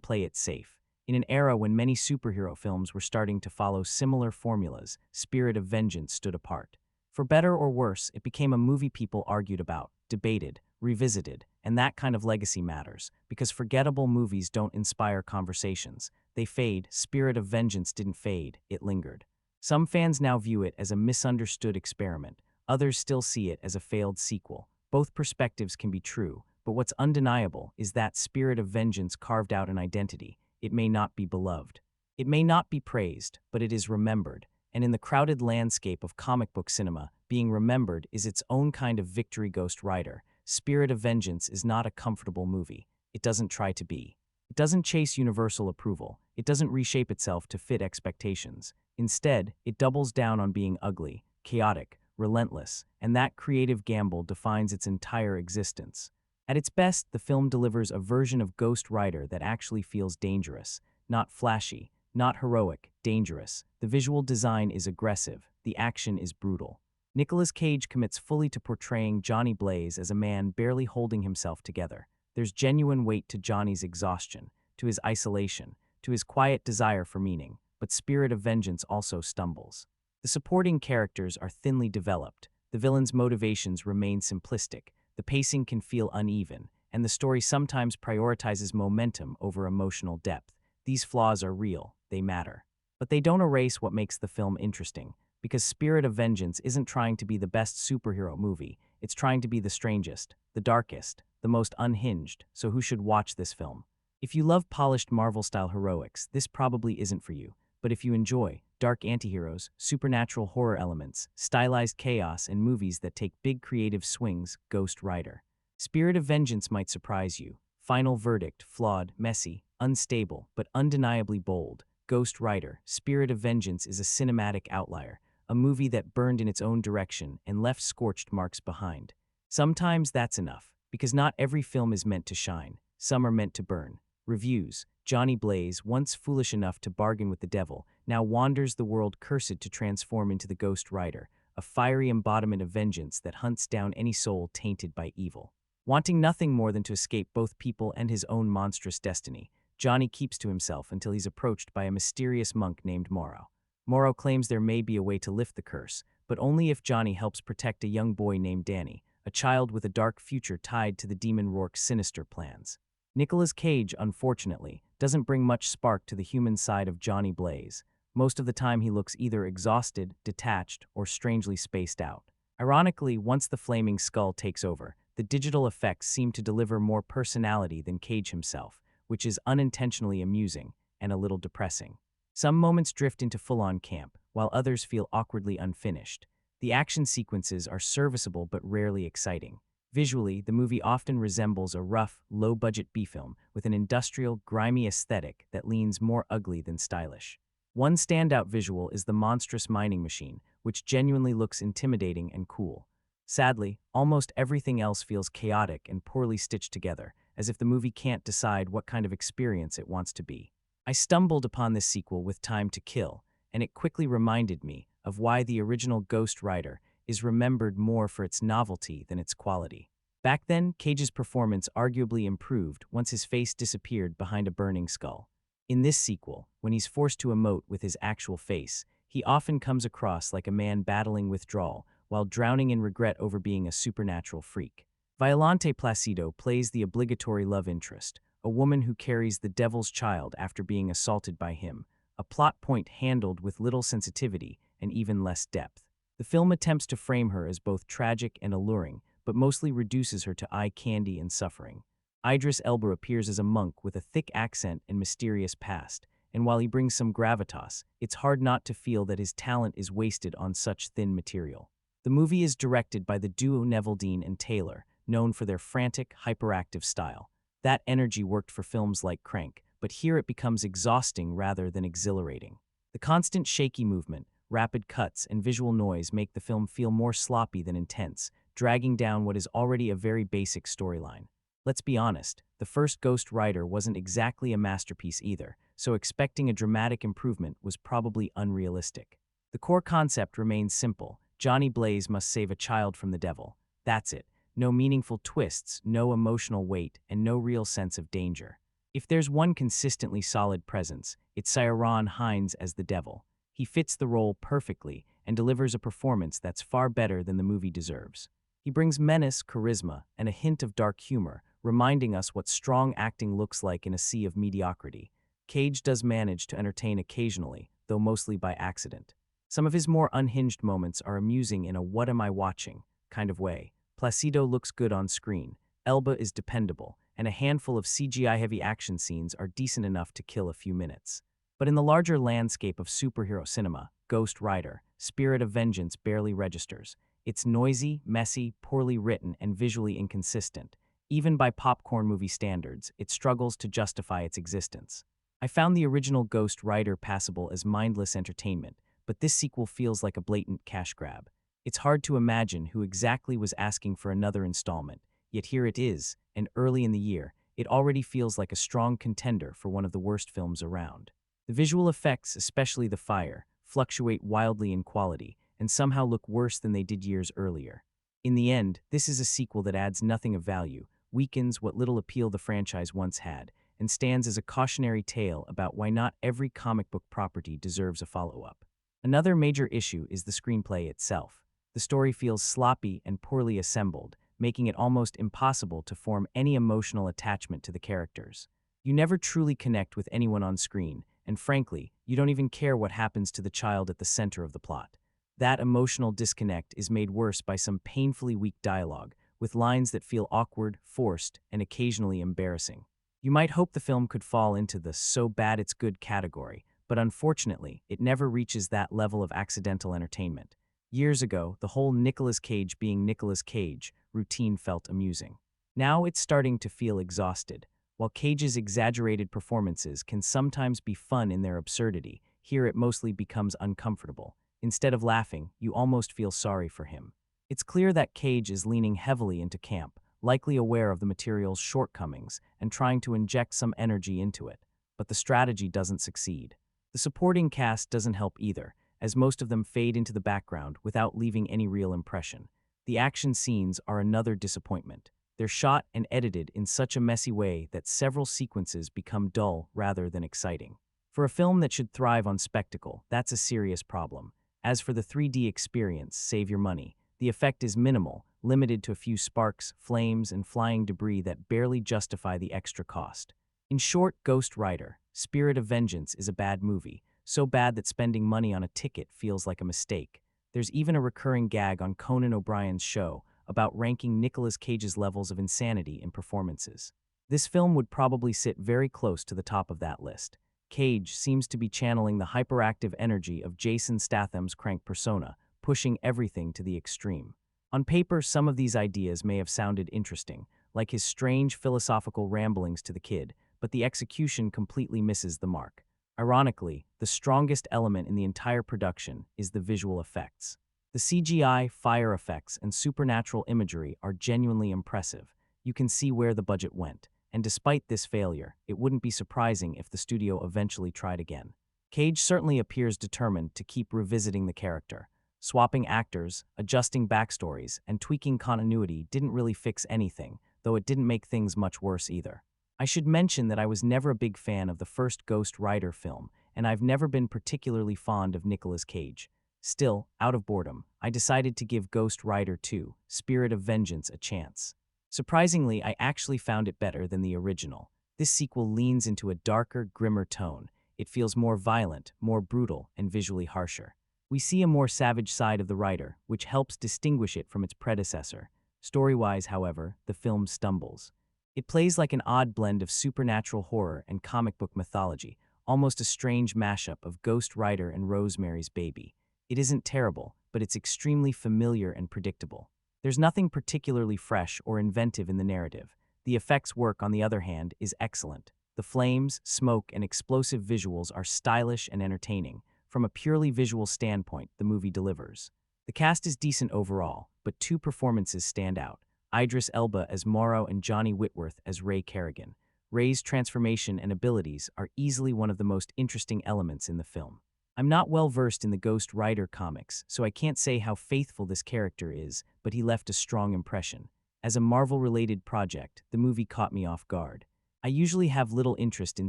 S1: play it safe. In an era when many superhero films were starting to follow similar formulas, Spirit of Vengeance stood apart. For better or worse, it became a movie people argued about, debated, revisited, and that kind of legacy matters, because forgettable movies don't inspire conversations. They fade. Spirit of Vengeance didn't fade, it lingered. Some fans now view it as a misunderstood experiment. Others still see it as a failed sequel. Both perspectives can be true, but what's undeniable is that Spirit of Vengeance carved out an identity. It may not be beloved. It may not be praised, but it is remembered. And in the crowded landscape of comic book cinema, being remembered is its own kind of victory. Ghost Rider, Spirit of Vengeance is not a comfortable movie. It doesn't try to be. It doesn't chase universal approval. It doesn't reshape itself to fit expectations. Instead, it doubles down on being ugly, chaotic, relentless, and that creative gamble defines its entire existence. At its best, the film delivers a version of Ghost Rider that actually feels dangerous, not flashy, not heroic, dangerous. The visual design is aggressive, the action is brutal. Nicolas Cage commits fully to portraying Johnny Blaze as a man barely holding himself together. There's genuine weight to Johnny's exhaustion, to his isolation, to his quiet desire for meaning, but Spirit of Vengeance also stumbles. The supporting characters are thinly developed, the villain's motivations remain simplistic, the pacing can feel uneven, and the story sometimes prioritizes momentum over emotional depth. These flaws are real, they matter. But they don't erase what makes the film interesting, because Spirit of Vengeance isn't trying to be the best superhero movie, it's trying to be the strangest, the darkest, the most unhinged. So who should watch this film? If you love polished Marvel-style heroics, this probably isn't for you. But if you enjoy dark antiheroes, supernatural horror elements, stylized chaos, and movies that take big creative swings, Ghost Rider. Spirit of Vengeance might surprise you. Final verdict, flawed, messy, unstable, but undeniably bold. Ghost Rider, Spirit of Vengeance is a cinematic outlier, a movie that burned in its own direction and left scorched marks behind. Sometimes that's enough, because not every film is meant to shine. Some are meant to burn. Reviews. Johnny Blaze, once foolish enough to bargain with the devil, now wanders the world cursed to transform into the Ghost Rider, a fiery embodiment of vengeance that hunts down any soul tainted by evil. Wanting nothing more than to escape both people and his own monstrous destiny, Johnny keeps to himself until he's approached by a mysterious monk named Morrow. Morrow claims there may be a way to lift the curse, but only if Johnny helps protect a young boy named Dany, a child with a dark future tied to the demon Rourke's sinister plans. Nicolas Cage, unfortunately, doesn't bring much spark to the human side of Johnny Blaze. Most of the time he looks either exhausted, detached, or strangely spaced out. Ironically, once the flaming skull takes over, the digital effects seem to deliver more personality than Cage himself, which is unintentionally amusing and a little depressing. Some moments drift into full-on camp, while others feel awkwardly unfinished. The action sequences are serviceable but rarely exciting. Visually, the movie often resembles a rough, low-budget B-film with an industrial, grimy aesthetic that leans more ugly than stylish. One standout visual is the monstrous mining machine, which genuinely looks intimidating and cool. Sadly, almost everything else feels chaotic and poorly stitched together, as if the movie can't decide what kind of experience it wants to be. I stumbled upon this sequel with Time to Kill, and it quickly reminded me of why the original Ghost Rider is remembered more for its novelty than its quality. Back then, Cage's performance arguably improved once his face disappeared behind a burning skull. In this sequel, when he's forced to emote with his actual face, he often comes across like a man battling withdrawal while drowning in regret over being a supernatural freak. Violante Placido plays the obligatory love interest, a woman who carries the devil's child after being assaulted by him, a plot point handled with little sensitivity and even less depth. The film attempts to frame her as both tragic and alluring, but mostly reduces her to eye candy and suffering. Idris Elba appears as a monk with a thick accent and mysterious past, and while he brings some gravitas, it's hard not to feel that his talent is wasted on such thin material. The movie is directed by the duo Neveldine and Taylor, known for their frantic, hyperactive style. That energy worked for films like Crank, but here it becomes exhausting rather than exhilarating. The constant shaky movement, rapid cuts, and visual noise make the film feel more sloppy than intense, dragging down what is already a very basic storyline. Let's be honest, the first Ghost Rider wasn't exactly a masterpiece either, so expecting a dramatic improvement was probably unrealistic. The core concept remains simple. Johnny Blaze must save a child from the devil. That's it. No meaningful twists, no emotional weight, and no real sense of danger. If there's one consistently solid presence, it's Sciron Hinds as the devil. He fits the role perfectly and delivers a performance that's far better than the movie deserves. He brings menace, charisma, and a hint of dark humor, reminding us what strong acting looks like in a sea of mediocrity. Cage does manage to entertain occasionally, though mostly by accident. Some of his more unhinged moments are amusing in a "what am I watching" kind of way. Placido looks good on screen, Elba is dependable, and a handful of CGI-heavy action scenes are decent enough to kill a few minutes. But in the larger landscape of superhero cinema, Ghost Rider, Spirit of Vengeance barely registers. It's noisy, messy, poorly written, and visually inconsistent. Even by popcorn movie standards, it struggles to justify its existence. I found the original Ghost Rider passable as mindless entertainment, but this sequel feels like a blatant cash grab. It's hard to imagine who exactly was asking for another installment, yet here it is, and early in the year, it already feels like a strong contender for one of the worst films around. The visual effects, especially the fire, fluctuate wildly in quality, and somehow look worse than they did years earlier. In the end, this is a sequel that adds nothing of value, weakens what little appeal the franchise once had, and stands as a cautionary tale about why not every comic book property deserves a follow-up. Another major issue is the screenplay itself. The story feels sloppy and poorly assembled, making it almost impossible to form any emotional attachment to the characters. You never truly connect with anyone on screen, and frankly, you don't even care what happens to the child at the center of the plot. That emotional disconnect is made worse by some painfully weak dialogue, with lines that feel awkward, forced, and occasionally embarrassing. You might hope the film could fall into the "so bad it's good" category, but unfortunately, it never reaches that level of accidental entertainment. Years ago, the whole Nicolas Cage being Nicolas Cage routine felt amusing. Now it's starting to feel exhausted. While Cage's exaggerated performances can sometimes be fun in their absurdity, here it mostly becomes uncomfortable. Instead of laughing, you almost feel sorry for him. It's clear that Cage is leaning heavily into camp, likely aware of the material's shortcomings and trying to inject some energy into it, but the strategy doesn't succeed. The supporting cast doesn't help either, as most of them fade into the background without leaving any real impression. The action scenes are another disappointment. They're shot and edited in such a messy way that several sequences become dull rather than exciting. For a film that should thrive on spectacle, that's a serious problem. As for the 3D experience, save your money. The effect is minimal, limited to a few sparks, flames, and flying debris that barely justify the extra cost. In short, Ghost Rider, Spirit of Vengeance is a bad movie, so bad that spending money on a ticket feels like a mistake. There's even a recurring gag on Conan O'Brien's show about ranking Nicolas Cage's levels of insanity in performances. This film would probably sit very close to the top of that list. Cage seems to be channeling the hyperactive energy of Jason Statham's crank persona, pushing everything to the extreme. On paper, some of these ideas may have sounded interesting, like his strange philosophical ramblings to the kid, but the execution completely misses the mark. Ironically, the strongest element in the entire production is the visual effects. The CGI, fire effects, and supernatural imagery are genuinely impressive. You can see where the budget went, and despite this failure, it wouldn't be surprising if the studio eventually tried again. Cage certainly appears determined to keep revisiting the character. Swapping actors, adjusting backstories, and tweaking continuity didn't really fix anything, though it didn't make things much worse either. I should mention that I was never a big fan of the first Ghost Rider film, and I've never been particularly fond of Nicolas Cage. Still, out of boredom, I decided to give Ghost Rider 2, Spirit of Vengeance, a chance. Surprisingly, I actually found it better than the original. This sequel leans into a darker, grimmer tone. It feels more violent, more brutal, and visually harsher. We see a more savage side of the writer, which helps distinguish it from its predecessor. Story-wise, however, the film stumbles. It plays like an odd blend of supernatural horror and comic book mythology, almost a strange mashup of Ghost Rider and Rosemary's Baby. It isn't terrible, but it's extremely familiar and predictable. There's nothing particularly fresh or inventive in the narrative. The effects work, on the other hand, is excellent. The flames, smoke, and explosive visuals are stylish and entertaining. From a purely visual standpoint, the movie delivers. The cast is decent overall, but two performances stand out. Idris Elba as Morrow and Johnny Whitworth as Ray Kerrigan. Ray's transformation and abilities are easily one of the most interesting elements in the film. I'm not well versed in the Ghost Rider comics, so I can't say how faithful this character is, but he left a strong impression. As a Marvel-related project, the movie caught me off guard. I usually have little interest in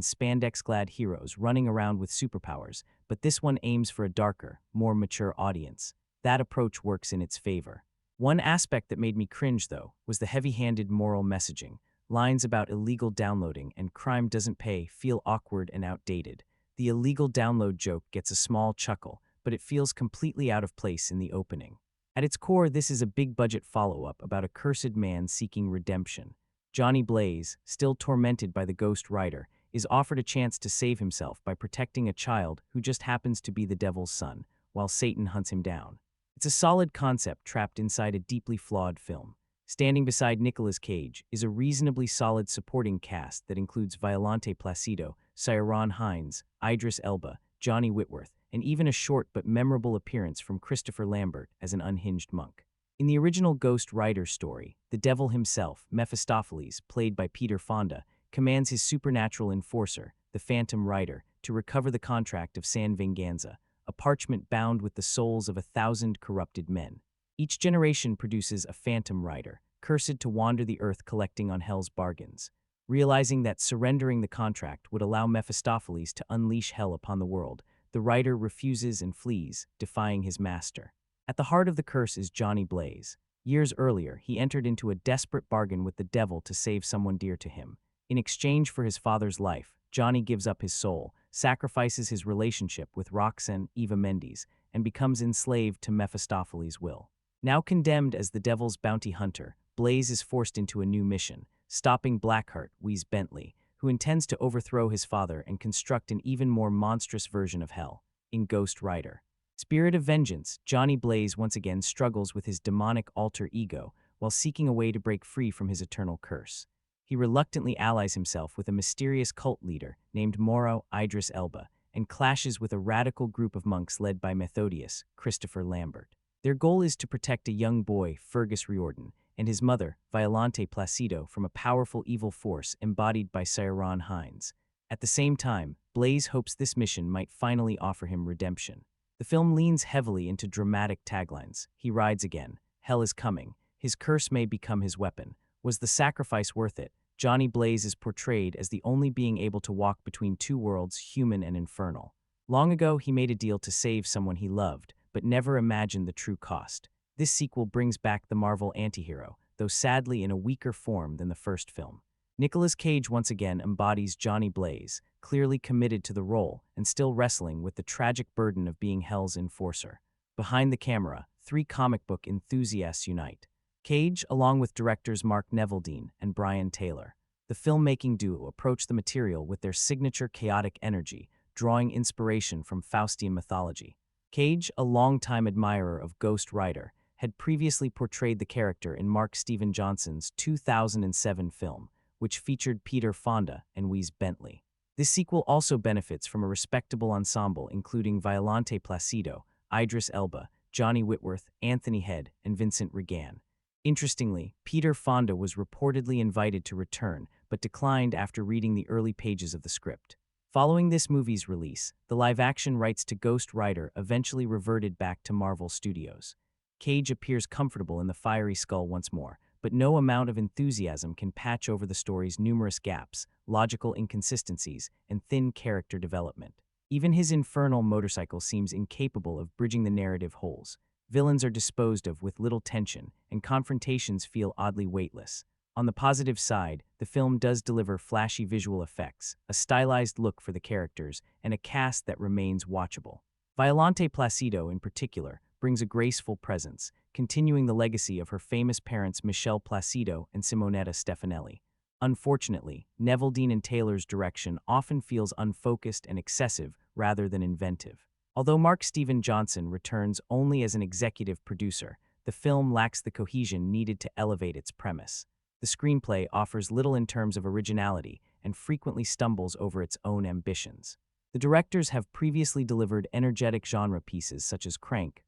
S1: spandex-clad heroes running around with superpowers, but this one aims for a darker, more mature audience. That approach works in its favor. One aspect that made me cringe, though, was the heavy-handed moral messaging. Lines about illegal downloading and crime doesn't pay feel awkward and outdated. The illegal download joke gets a small chuckle, but it feels completely out of place in the opening. At its core, this is a big-budget follow-up about a cursed man seeking redemption. Johnny Blaze, still tormented by the Ghost Rider, is offered a chance to save himself by protecting a child who just happens to be the devil's son, while Satan hunts him down. It's a solid concept trapped inside a deeply flawed film. Standing beside Nicolas Cage is a reasonably solid supporting cast that includes Violante Placido, Ciarán Hinds, Idris Elba, Johnny Whitworth, and even a short but memorable appearance from Christopher Lambert as an unhinged monk. In the original Ghost Rider story, the devil himself, Mephistopheles, played by Peter Fonda, commands his supernatural enforcer, the Phantom Rider, to recover the contract of San Venganza, a parchment bound with the souls of 1,000 corrupted men. Each generation produces a Phantom Rider, cursed to wander the earth collecting on hell's bargains. Realizing that surrendering the contract would allow Mephistopheles to unleash hell upon the world, the rider refuses and flees, defying his master. At the heart of the curse is Johnny Blaze. Years earlier, he entered into a desperate bargain with the devil to save someone dear to him. In exchange for his father's life, Johnny gives up his soul, sacrifices his relationship with Roxanne Eva Mendes, and becomes enslaved to Mephistopheles' will. Now condemned as the devil's bounty hunter, Blaze is forced into a new mission, stopping Blackheart, Wheeze Bentley, who intends to overthrow his father and construct an even more monstrous version of hell, in Ghost Rider. Spirit of Vengeance, Johnny Blaze once again struggles with his demonic alter ego while seeking a way to break free from his eternal curse. He reluctantly allies himself with a mysterious cult leader named Moro Idris Elba and clashes with a radical group of monks led by Methodius, Christopher Lambert. Their goal is to protect a young boy, Fergus Riordan, and his mother, Violante Placido, from a powerful evil force embodied by Ciarán Hinds. At the same time, Blaze hopes this mission might finally offer him redemption. The film leans heavily into dramatic taglines. He rides again. Hell is coming. His curse may become his weapon. Was the sacrifice worth it? Johnny Blaze is portrayed as the only being able to walk between two worlds, human and infernal. Long ago, he made a deal to save someone he loved, but never imagined the true cost. This sequel brings back the Marvel antihero, though sadly in a weaker form than the first film. Nicolas Cage once again embodies Johnny Blaze, clearly committed to the role and still wrestling with the tragic burden of being Hell's enforcer. Behind the camera, three comic book enthusiasts unite. Cage, along with directors Mark Neveldine and Brian Taylor. The filmmaking duo approach the material with their signature chaotic energy, drawing inspiration from Faustian mythology. Cage, a longtime admirer of Ghost Rider, had previously portrayed the character in Mark Steven Johnson's 2007 film, which featured Peter Fonda and Wheeze Bentley. This sequel also benefits from a respectable ensemble including Violante Placido, Idris Elba, Johnny Whitworth, Anthony Head, and Vincent Regan. Interestingly, Peter Fonda was reportedly invited to return, but declined after reading the early pages of the script. Following this movie's release, the live-action rights to Ghost Rider eventually reverted back to Marvel Studios. Cage appears comfortable in the fiery skull once more, but no amount of enthusiasm can patch over the story's numerous gaps, logical inconsistencies, and thin character development. Even his infernal motorcycle seems incapable of bridging the narrative holes. Villains are disposed of with little tension, and confrontations feel oddly weightless. On the positive side, the film does deliver flashy visual effects, a stylized look for the characters, and a cast that remains watchable. Violante Placido, in particular, brings a graceful presence, continuing the legacy of her famous parents Michelle Placido and Simonetta Stefanelli. Unfortunately, Neveldine and Taylor's direction often feels unfocused and excessive rather than inventive. Although Mark Steven Johnson returns only as an executive producer, the film lacks the cohesion needed to elevate its premise. The screenplay offers little in terms of originality and frequently stumbles over its own ambitions. The directors have previously delivered energetic genre pieces such as Crank,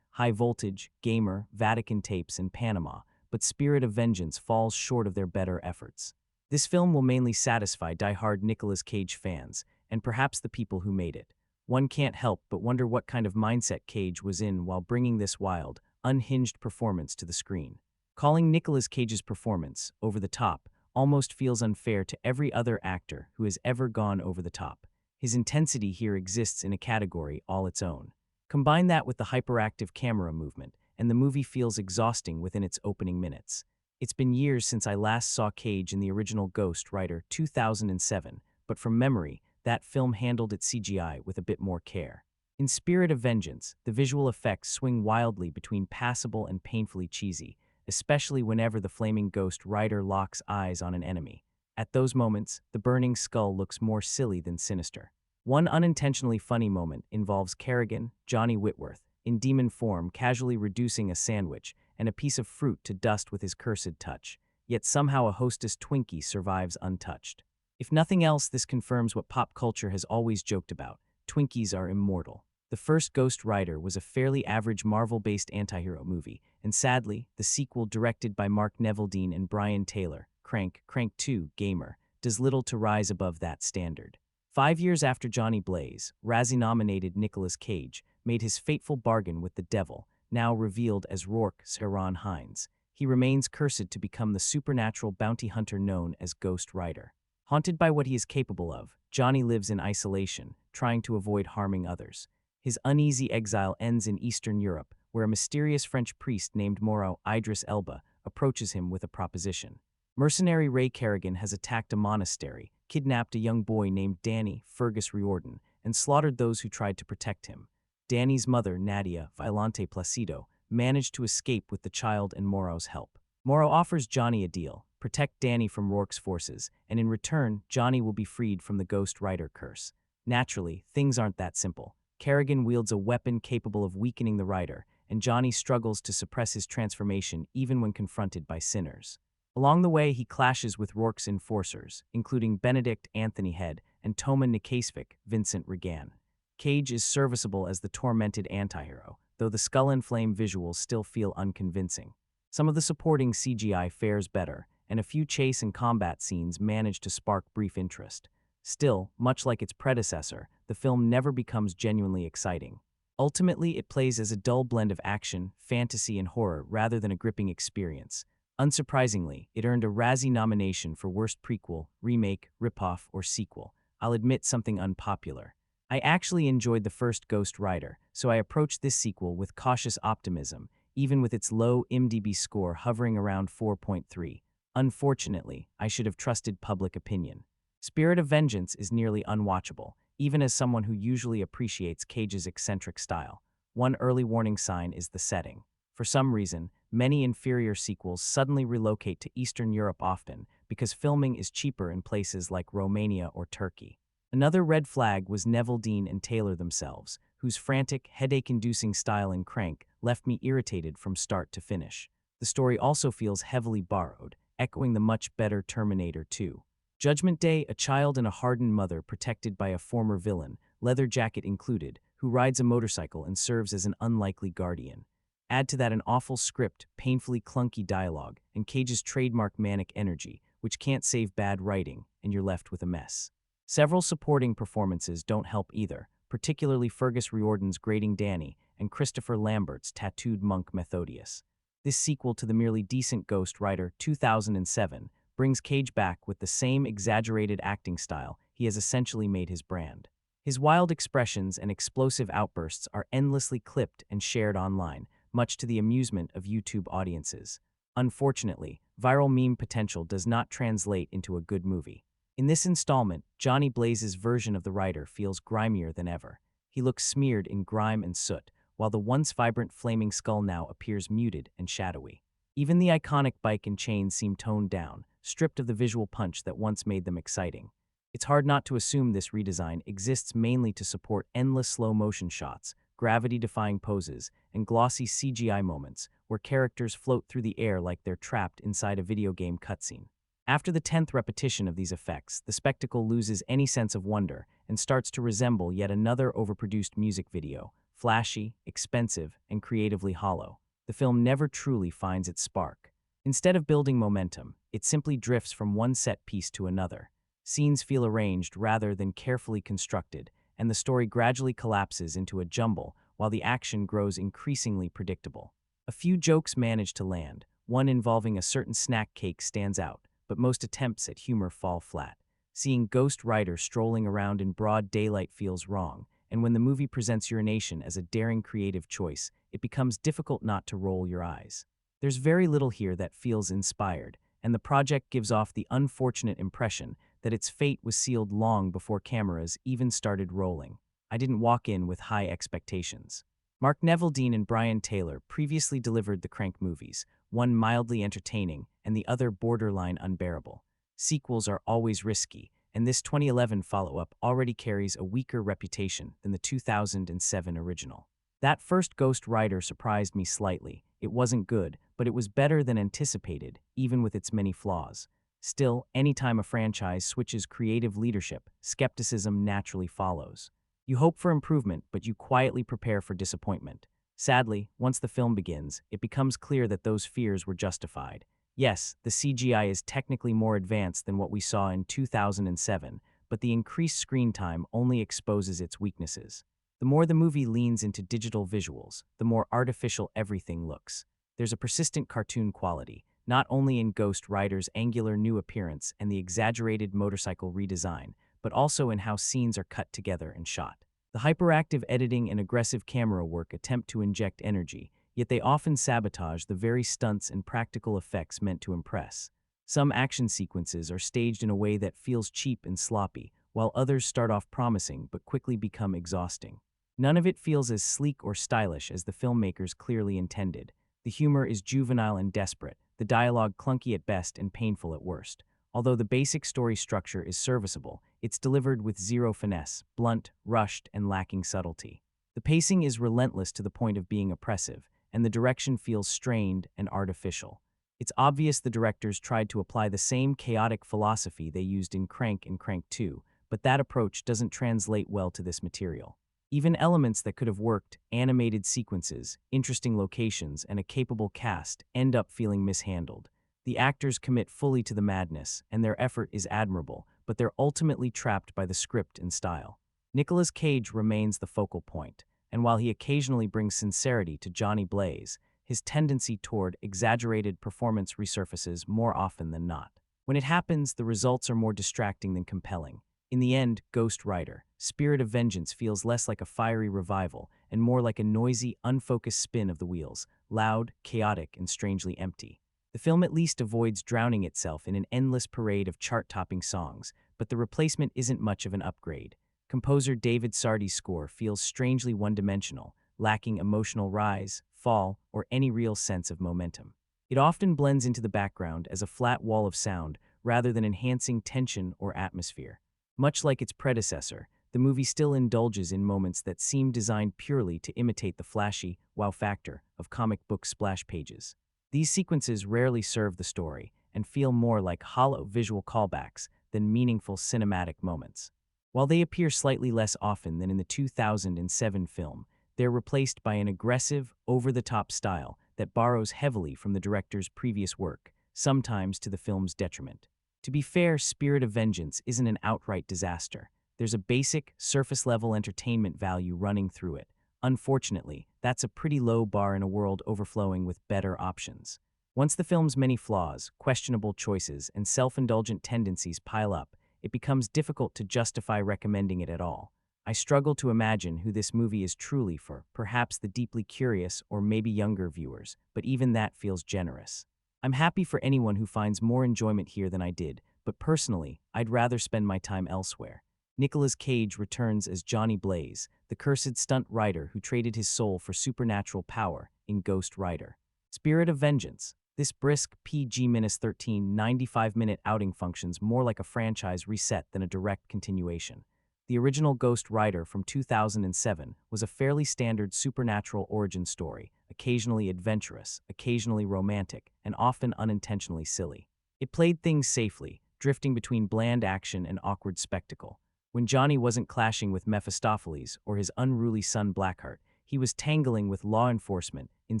S1: High Voltage, Gamer, Vatican Tapes, and Panama, but Spirit of Vengeance falls short of their better efforts. This film will mainly satisfy die-hard Nicolas Cage fans, and perhaps the people who made it. One can't help but wonder what kind of mindset Cage was in while bringing this wild, unhinged performance to the screen. Calling Nicolas Cage's performance over the top almost feels unfair to every other actor who has ever gone over the top. His intensity here exists in a category all its own. Combine that with the hyperactive camera movement, and the movie feels exhausting within its opening minutes. It's been years since I last saw Cage in the original Ghost Rider 2007, but from memory, that film handled its CGI with a bit more care. In Spirit of Vengeance, the visual effects swing wildly between passable and painfully cheesy, especially whenever the flaming Ghost Rider locks eyes on an enemy. At those moments, the burning skull looks more silly than sinister. One unintentionally funny moment involves Kerrigan, Johnny Whitworth, in demon form casually reducing a sandwich and a piece of fruit to dust with his cursed touch, yet somehow a Hostess Twinkie survives untouched. If nothing else, this confirms what pop culture has always joked about: Twinkies are immortal. The first Ghost Rider was a fairly average Marvel-based antihero movie, and sadly, the sequel, directed by Mark Neveldine and Brian Taylor, Crank 2, Gamer, does little to rise above that standard. 5 years after Johnny Blaze, Razzie-nominated Nicolas Cage made his fateful bargain with the devil, now revealed as Rourke Sirron Hines. He remains cursed to become the supernatural bounty hunter known as Ghost Rider. Haunted by what he is capable of, Johnny lives in isolation, trying to avoid harming others. His uneasy exile ends in Eastern Europe, where a mysterious French priest named Moreau Idris Elba approaches him with a proposition. Mercenary Ray Kerrigan has attacked a monastery, kidnapped a young boy named Dany Fergus Riordan, and slaughtered those who tried to protect him. Dany's mother, Nadia Violante Placido, managed to escape with the child and Moreau's help. Moreau offers Johnny a deal: protect Dany from Rourke's forces, and in return, Johnny will be freed from the Ghost Rider curse. Naturally, things aren't that simple. Kerrigan wields a weapon capable of weakening the Rider, and Johnny struggles to suppress his transformation even when confronted by sinners. Along the way, he clashes with Rourke's enforcers, including Benedict Anthony Head and Toma Nikasevich Vincent Regan. Cage is serviceable as the tormented antihero, though the skull and flame visuals still feel unconvincing. Some of the supporting CGI fares better, and a few chase and combat scenes manage to spark brief interest. Still, much like its predecessor, the film never becomes genuinely exciting. Ultimately, it plays as a dull blend of action, fantasy, and horror rather than a gripping experience. Unsurprisingly, it earned a Razzie nomination for Worst Prequel, Remake, Ripoff, or Sequel. I'll admit something unpopular. I actually enjoyed the first Ghost Rider, so I approached this sequel with cautious optimism, even with its low IMDb score hovering around 4.3. Unfortunately, I should have trusted public opinion. Spirit of Vengeance is nearly unwatchable, even as someone who usually appreciates Cage's eccentric style. One early warning sign is the setting. For some reason, many inferior sequels suddenly relocate to Eastern Europe often because filming is cheaper in places like Romania or Turkey. Another red flag was Neveldine and Taylor themselves, whose frantic, headache-inducing style in Crank left me irritated from start to finish. The story also feels heavily borrowed, echoing the much better Terminator 2. Judgment Day, a child and a hardened mother protected by a former villain, leather jacket included, who rides a motorcycle and serves as an unlikely guardian. Add to that an awful script, painfully clunky dialogue, and Cage's trademark manic energy, which can't save bad writing, and you're left with a mess. Several supporting performances don't help either, particularly Fergus Riordan's grating Dany and Christopher Lambert's tattooed monk Methodius. This sequel to the merely decent Ghost Rider 2007 brings Cage back with the same exaggerated acting style he has essentially made his brand. His wild expressions and explosive outbursts are endlessly clipped and shared online, much to the amusement of YouTube audiences. Unfortunately, viral meme potential does not translate into a good movie. In this installment, Johnny Blaze's version of the Rider feels grimier than ever. He looks smeared in grime and soot, while the once vibrant flaming skull now appears muted and shadowy. Even the iconic bike and chain seem toned down, stripped of the visual punch that once made them exciting. It's hard not to assume this redesign exists mainly to support endless slow-motion shots, gravity-defying poses, and glossy CGI moments where characters float through the air like they're trapped inside a video game cutscene. After the 10th repetition of these effects, the spectacle loses any sense of wonder and starts to resemble yet another overproduced music video, flashy, expensive, and creatively hollow. The film never truly finds its spark. Instead of building momentum, it simply drifts from one set piece to another. Scenes feel arranged rather than carefully constructed, and the story gradually collapses into a jumble while the action grows increasingly predictable. A few jokes manage to land. One involving a certain snack cake stands out, but most attempts at humor fall flat. Seeing Ghost Rider strolling around in broad daylight feels wrong, and when the movie presents urination as a daring creative choice, it becomes difficult not to roll your eyes. There's very little here that feels inspired, and the project gives off the unfortunate impression that its fate was sealed long before cameras even started rolling. I didn't walk in with high expectations. Mark Neville-Dean and Brian Taylor previously delivered the Crank movies, one mildly entertaining and the other borderline unbearable. Sequels are always risky, and this 2011 follow-up already carries a weaker reputation than the 2007 original. That first Ghost Rider surprised me slightly. It wasn't good, but it was better than anticipated, even with its many flaws. Still, anytime a franchise switches creative leadership, skepticism naturally follows. You hope for improvement, but you quietly prepare for disappointment. Sadly, once the film begins, it becomes clear that those fears were justified. Yes, the CGI is technically more advanced than what we saw in 2007, but the increased screen time only exposes its weaknesses. The more the movie leans into digital visuals, the more artificial everything looks. There's a persistent cartoon quality, not only in Ghost Rider's angular new appearance and the exaggerated motorcycle redesign, but also in how scenes are cut together and shot. The hyperactive editing and aggressive camera work attempt to inject energy, yet they often sabotage the very stunts and practical effects meant to impress. Some action sequences are staged in a way that feels cheap and sloppy, while others start off promising but quickly become exhausting. None of it feels as sleek or stylish as the filmmakers clearly intended. The humor is juvenile and desperate, the dialogue clunky at best and painful at worst. Although the basic story structure is serviceable, it's delivered with zero finesse, blunt, rushed, and lacking subtlety. The pacing is relentless to the point of being oppressive, and the direction feels strained and artificial. It's obvious the directors tried to apply the same chaotic philosophy they used in Crank and Crank 2, but that approach doesn't translate well to this material. Even elements that could have worked, animated sequences, interesting locations, and a capable cast, end up feeling mishandled. The actors commit fully to the madness, and their effort is admirable, but they're ultimately trapped by the script and style. Nicolas Cage remains the focal point, and while he occasionally brings sincerity to Johnny Blaze, his tendency toward exaggerated performance resurfaces more often than not. When it happens, the results are more distracting than compelling. In the end, Ghost Rider, Spirit of Vengeance feels less like a fiery revival and more like a noisy, unfocused spin of the wheels, loud, chaotic, and strangely empty. The film at least avoids drowning itself in an endless parade of chart-topping songs, but the replacement isn't much of an upgrade. Composer David Sardi's score feels strangely one-dimensional, lacking emotional rise, fall, or any real sense of momentum. It often blends into the background as a flat wall of sound rather than enhancing tension or atmosphere. Much like its predecessor, the movie still indulges in moments that seem designed purely to imitate the flashy wow factor of comic book splash pages. These sequences rarely serve the story and feel more like hollow visual callbacks than meaningful cinematic moments. While they appear slightly less often than in the 2007 film, they're replaced by an aggressive, over-the-top style that borrows heavily from the director's previous work, sometimes to the film's detriment. To be fair, Spirit of Vengeance isn't an outright disaster. There's a basic, surface-level entertainment value running through it. Unfortunately, that's a pretty low bar in a world overflowing with better options. Once the film's many flaws, questionable choices, and self-indulgent tendencies pile up, it becomes difficult to justify recommending it at all. I struggle to imagine who this movie is truly for, perhaps the deeply curious or maybe younger viewers, but even that feels generous. I'm happy for anyone who finds more enjoyment here than I did, but personally, I'd rather spend my time elsewhere. Nicolas Cage returns as Johnny Blaze, the cursed stunt rider who traded his soul for supernatural power in Ghost Rider. Spirit of Vengeance. This brisk PG-13 95-minute outing functions more like a franchise reset than a direct continuation. The original Ghost Rider from 2007 was a fairly standard supernatural origin story, occasionally adventurous, occasionally romantic, and often unintentionally silly. It played things safely, drifting between bland action and awkward spectacle. When Johnny wasn't clashing with Mephistopheles or his unruly son Blackheart, he was tangling with law enforcement in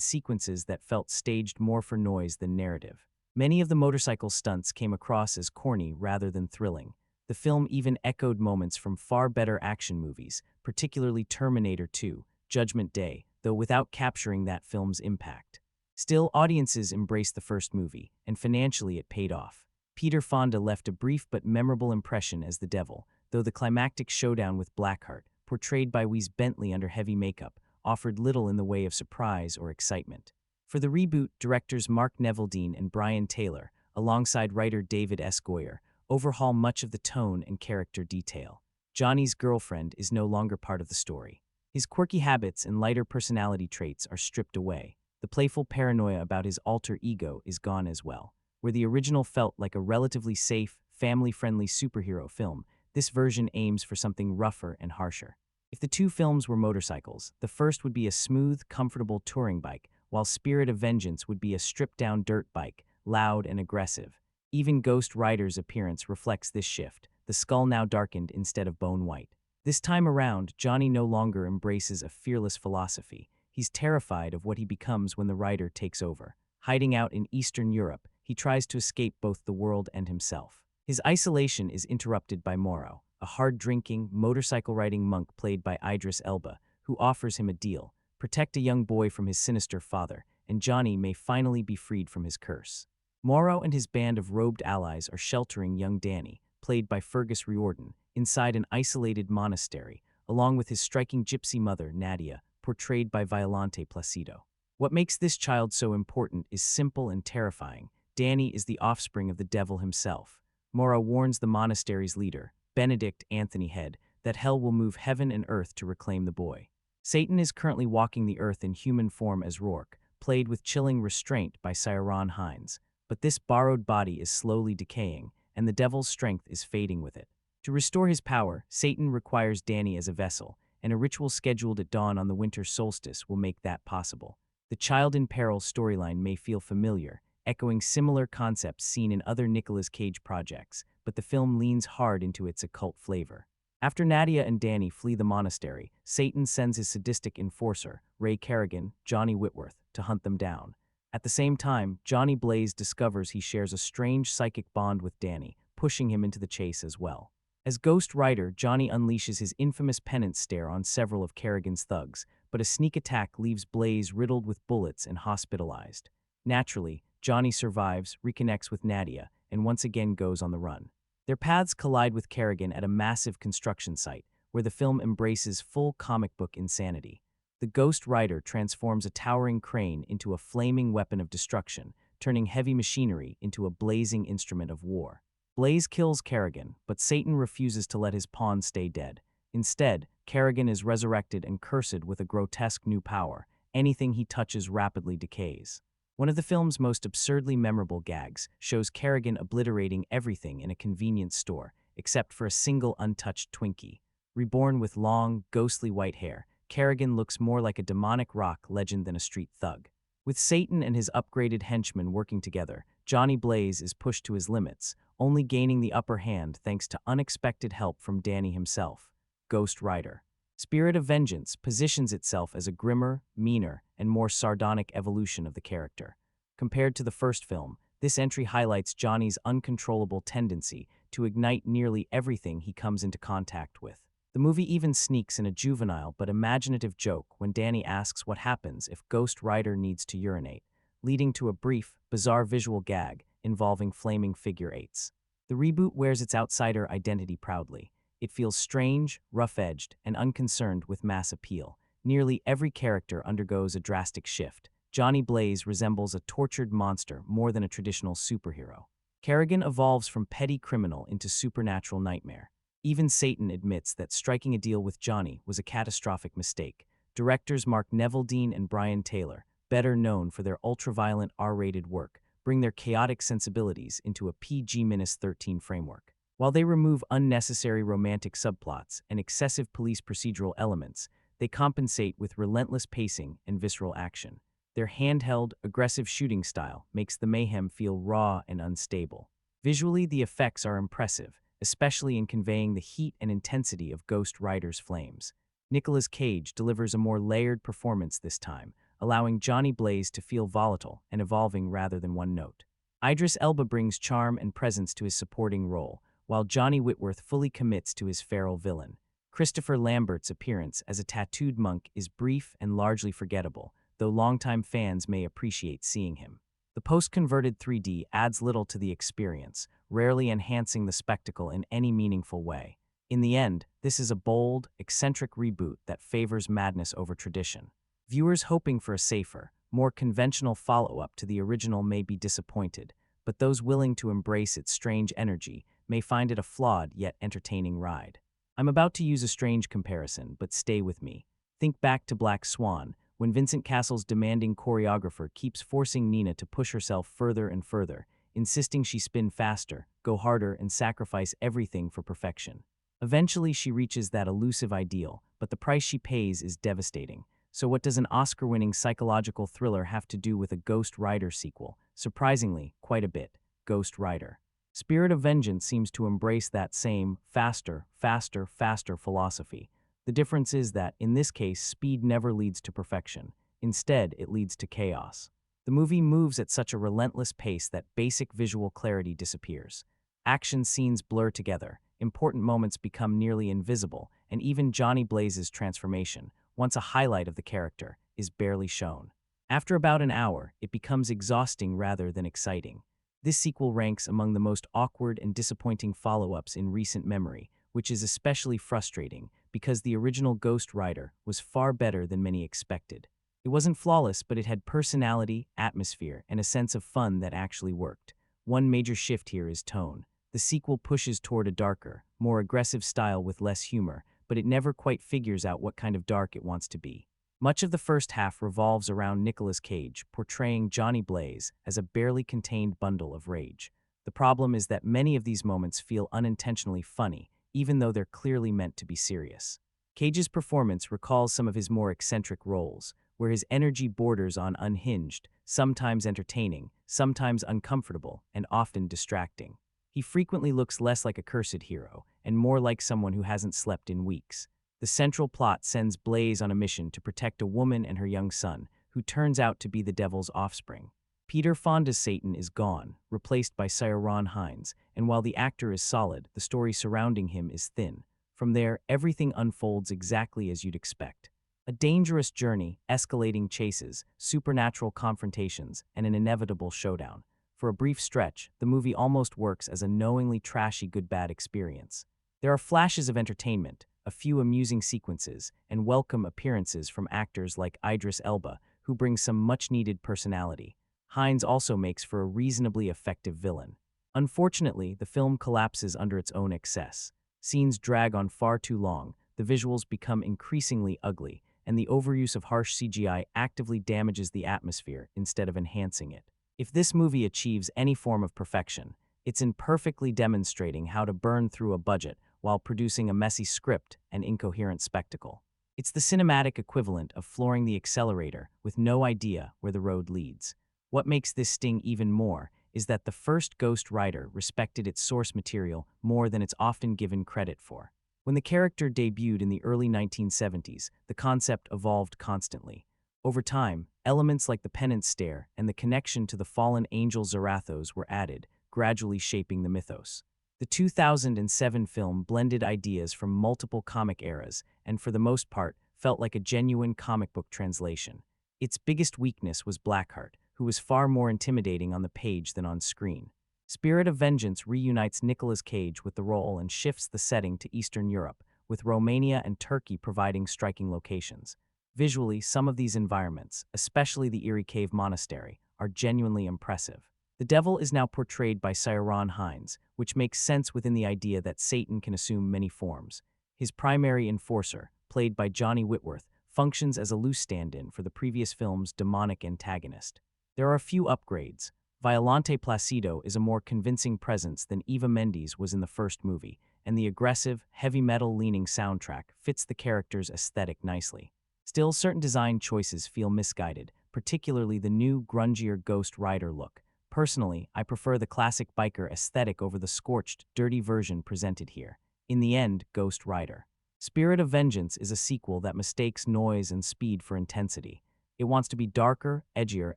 S1: sequences that felt staged more for noise than narrative. Many of the motorcycle stunts came across as corny rather than thrilling. The film even echoed moments from far better action movies, particularly Terminator 2, Judgment Day, though without capturing that film's impact. Still, audiences embraced the first movie, and financially it paid off. Peter Fonda left a brief but memorable impression as the devil, though the climactic showdown with Blackheart, portrayed by Wes Bentley under heavy makeup, offered little in the way of surprise or excitement. For the reboot, directors Mark Neveldine and Brian Taylor, alongside writer David S. Goyer, overhaul much of the tone and character detail. Johnny's girlfriend is no longer part of the story. His quirky habits and lighter personality traits are stripped away. The playful paranoia about his alter ego is gone as well. Where the original felt like a relatively safe, family-friendly superhero film, this version aims for something rougher and harsher. If the two films were motorcycles, the first would be a smooth, comfortable touring bike, while Spirit of Vengeance would be a stripped-down dirt bike, loud and aggressive. Even Ghost Rider's appearance reflects this shift, the skull now darkened instead of bone white. This time around, Johnny no longer embraces a fearless philosophy. He's terrified of what he becomes when the rider takes over. Hiding out in Eastern Europe, he tries to escape both the world and himself. His isolation is interrupted by Morrow, a hard-drinking, motorcycle-riding monk played by Idris Elba, who offers him a deal: protect a young boy from his sinister father, and Johnny may finally be freed from his curse. Morrow and his band of robed allies are sheltering young Dany, played by Fergus Riordan, inside an isolated monastery, along with his striking gypsy mother, Nadia, portrayed by Violante Placido. What makes this child so important is simple and terrifying. Dany is the offspring of the devil himself. Morrow warns the monastery's leader, Benedict Anthony Head, that hell will move heaven and earth to reclaim the boy. Satan is currently walking the earth in human form as Rourke, played with chilling restraint by Ciarán Hinds. But this borrowed body is slowly decaying, and the devil's strength is fading with it. To restore his power, Satan requires Dany as a vessel, and a ritual scheduled at dawn on the winter solstice will make that possible. The Child in Peril storyline may feel familiar, echoing similar concepts seen in other Nicolas Cage projects, but the film leans hard into its occult flavor. After Nadia and Dany flee the monastery, Satan sends his sadistic enforcer, Ray Kerrigan, Johnny Whitworth, to hunt them down. At the same time, Johnny Blaze discovers he shares a strange psychic bond with Dany, pushing him into the chase as well. As Ghost Rider, Johnny unleashes his infamous penance stare on several of Kerrigan's thugs, but a sneak attack leaves Blaze riddled with bullets and hospitalized. Naturally, Johnny survives, reconnects with Nadia, and once again goes on the run. Their paths collide with Kerrigan at a massive construction site, where the film embraces full comic book insanity. The Ghost Rider transforms a towering crane into a flaming weapon of destruction, turning heavy machinery into a blazing instrument of war. Blaze kills Kerrigan, but Satan refuses to let his pawn stay dead. Instead, Kerrigan is resurrected and cursed with a grotesque new power. Anything he touches rapidly decays. One of the film's most absurdly memorable gags shows Kerrigan obliterating everything in a convenience store, except for a single untouched Twinkie. Reborn with long, ghostly white hair, Kerrigan looks more like a demonic rock legend than a street thug. With Satan and his upgraded henchmen working together, Johnny Blaze is pushed to his limits, only gaining the upper hand thanks to unexpected help from Dany himself. Ghost Rider. Spirit of Vengeance positions itself as a grimmer, meaner, and more sardonic evolution of the character. Compared to the first film, this entry highlights Johnny's uncontrollable tendency to ignite nearly everything he comes into contact with. The movie even sneaks in a juvenile but imaginative joke when Dany asks what happens if Ghost Rider needs to urinate, leading to a brief, bizarre visual gag involving flaming figure eights. The reboot wears its outsider identity proudly. It feels strange, rough-edged, and unconcerned with mass appeal. Nearly every character undergoes a drastic shift. Johnny Blaze resembles a tortured monster more than a traditional superhero. Kerrigan evolves from petty criminal into supernatural nightmare. Even Satan admits that striking a deal with Johnny was a catastrophic mistake. Directors Mark Neveldine and Brian Taylor, better known for their ultra-violent R-rated work, bring their chaotic sensibilities into a PG-13 framework. While they remove unnecessary romantic subplots and excessive police procedural elements, they compensate with relentless pacing and visceral action. Their handheld, aggressive shooting style makes the mayhem feel raw and unstable. Visually, the effects are impressive, especially in conveying the heat and intensity of Ghost Rider's flames. Nicolas Cage delivers a more layered performance this time, allowing Johnny Blaze to feel volatile and evolving rather than one note. Idris Elba brings charm and presence to his supporting role, while Johnny Whitworth fully commits to his feral villain. Christopher Lambert's appearance as a tattooed monk is brief and largely forgettable, though longtime fans may appreciate seeing him. The post-converted 3D adds little to the experience, rarely enhancing the spectacle in any meaningful way. In the end, this is a bold, eccentric reboot that favors madness over tradition. Viewers hoping for a safer, more conventional follow-up to the original may be disappointed, but those willing to embrace its strange energy may find it a flawed yet entertaining ride. I'm about to use a strange comparison, but stay with me. Think back to Black Swan, when Vincent Cassel's demanding choreographer keeps forcing Nina to push herself further and further, insisting she spin faster, go harder, and sacrifice everything for perfection. Eventually, she reaches that elusive ideal, but the price she pays is devastating. So what does an Oscar-winning psychological thriller have to do with a Ghost Rider sequel? Surprisingly, quite a bit. Ghost Rider. Spirit of Vengeance seems to embrace that same faster, faster, faster philosophy. The difference is that, in this case, speed never leads to perfection. Instead, it leads to chaos. The movie moves at such a relentless pace that basic visual clarity disappears. Action scenes blur together, important moments become nearly invisible, and even Johnny Blaze's transformation, once a highlight of the character, is barely shown. After about an hour, it becomes exhausting rather than exciting. This sequel ranks among the most awkward and disappointing follow-ups in recent memory, which is especially frustrating because the original Ghost Rider was far better than many expected. It wasn't flawless, but it had personality, atmosphere, and a sense of fun that actually worked. One major shift here is tone. The sequel pushes toward a darker, more aggressive style with less humor, but it never quite figures out what kind of dark it wants to be. Much of the first half revolves around Nicolas Cage, portraying Johnny Blaze as a barely contained bundle of rage. The problem is that many of these moments feel unintentionally funny, even though they're clearly meant to be serious. Cage's performance recalls some of his more eccentric roles, where his energy borders on unhinged, sometimes entertaining, sometimes uncomfortable, and often distracting. He frequently looks less like a cursed hero, and more like someone who hasn't slept in weeks. The central plot sends Blaze on a mission to protect a woman and her young son, who turns out to be the devil's offspring. Peter Fonda's Satan is gone, replaced by Sir Ron Hines, and while the actor is solid, the story surrounding him is thin. From there, everything unfolds exactly as you'd expect. A dangerous journey, escalating chases, supernatural confrontations, and an inevitable showdown. For a brief stretch, the movie almost works as a knowingly trashy good-bad experience. There are flashes of entertainment, a few amusing sequences, and welcome appearances from actors like Idris Elba, who brings some much-needed personality. Hines also makes for a reasonably effective villain. Unfortunately, the film collapses under its own excess. Scenes drag on far too long, the visuals become increasingly ugly, and the overuse of harsh CGI actively damages the atmosphere instead of enhancing it. If this movie achieves any form of perfection, it's in perfectly demonstrating how to burn through a budget while producing a messy script and incoherent spectacle. It's the cinematic equivalent of flooring the accelerator with no idea where the road leads. What makes this sting even more is that the first Ghost Rider respected its source material more than it's often given credit for. When the character debuted in the early 1970s, the concept evolved constantly. Over time, elements like the penance stare and the connection to the fallen angel Zarathos were added, gradually shaping the mythos. The 2007 film blended ideas from multiple comic eras and, for the most part, felt like a genuine comic book translation. Its biggest weakness was Blackheart, who was far more intimidating on the page than on screen. Spirit of Vengeance reunites Nicolas Cage with the role and shifts the setting to Eastern Europe, with Romania and Turkey providing striking locations. Visually, some of these environments, especially the eerie cave monastery, are genuinely impressive. The devil is now portrayed by Sir Ron Hines, which makes sense within the idea that Satan can assume many forms. His primary enforcer, played by Johnny Whitworth, functions as a loose stand-in for the previous film's demonic antagonist. There are a few upgrades. Violante Placido is a more convincing presence than Eva Mendes was in the first movie, and the aggressive, heavy metal-leaning soundtrack fits the character's aesthetic nicely. Still, certain design choices feel misguided, particularly the new, grungier Ghost Rider look. Personally, I prefer the classic biker aesthetic over the scorched, dirty version presented here. In the end, Ghost Rider. Spirit of Vengeance is a sequel that mistakes noise and speed for intensity. It wants to be darker, edgier,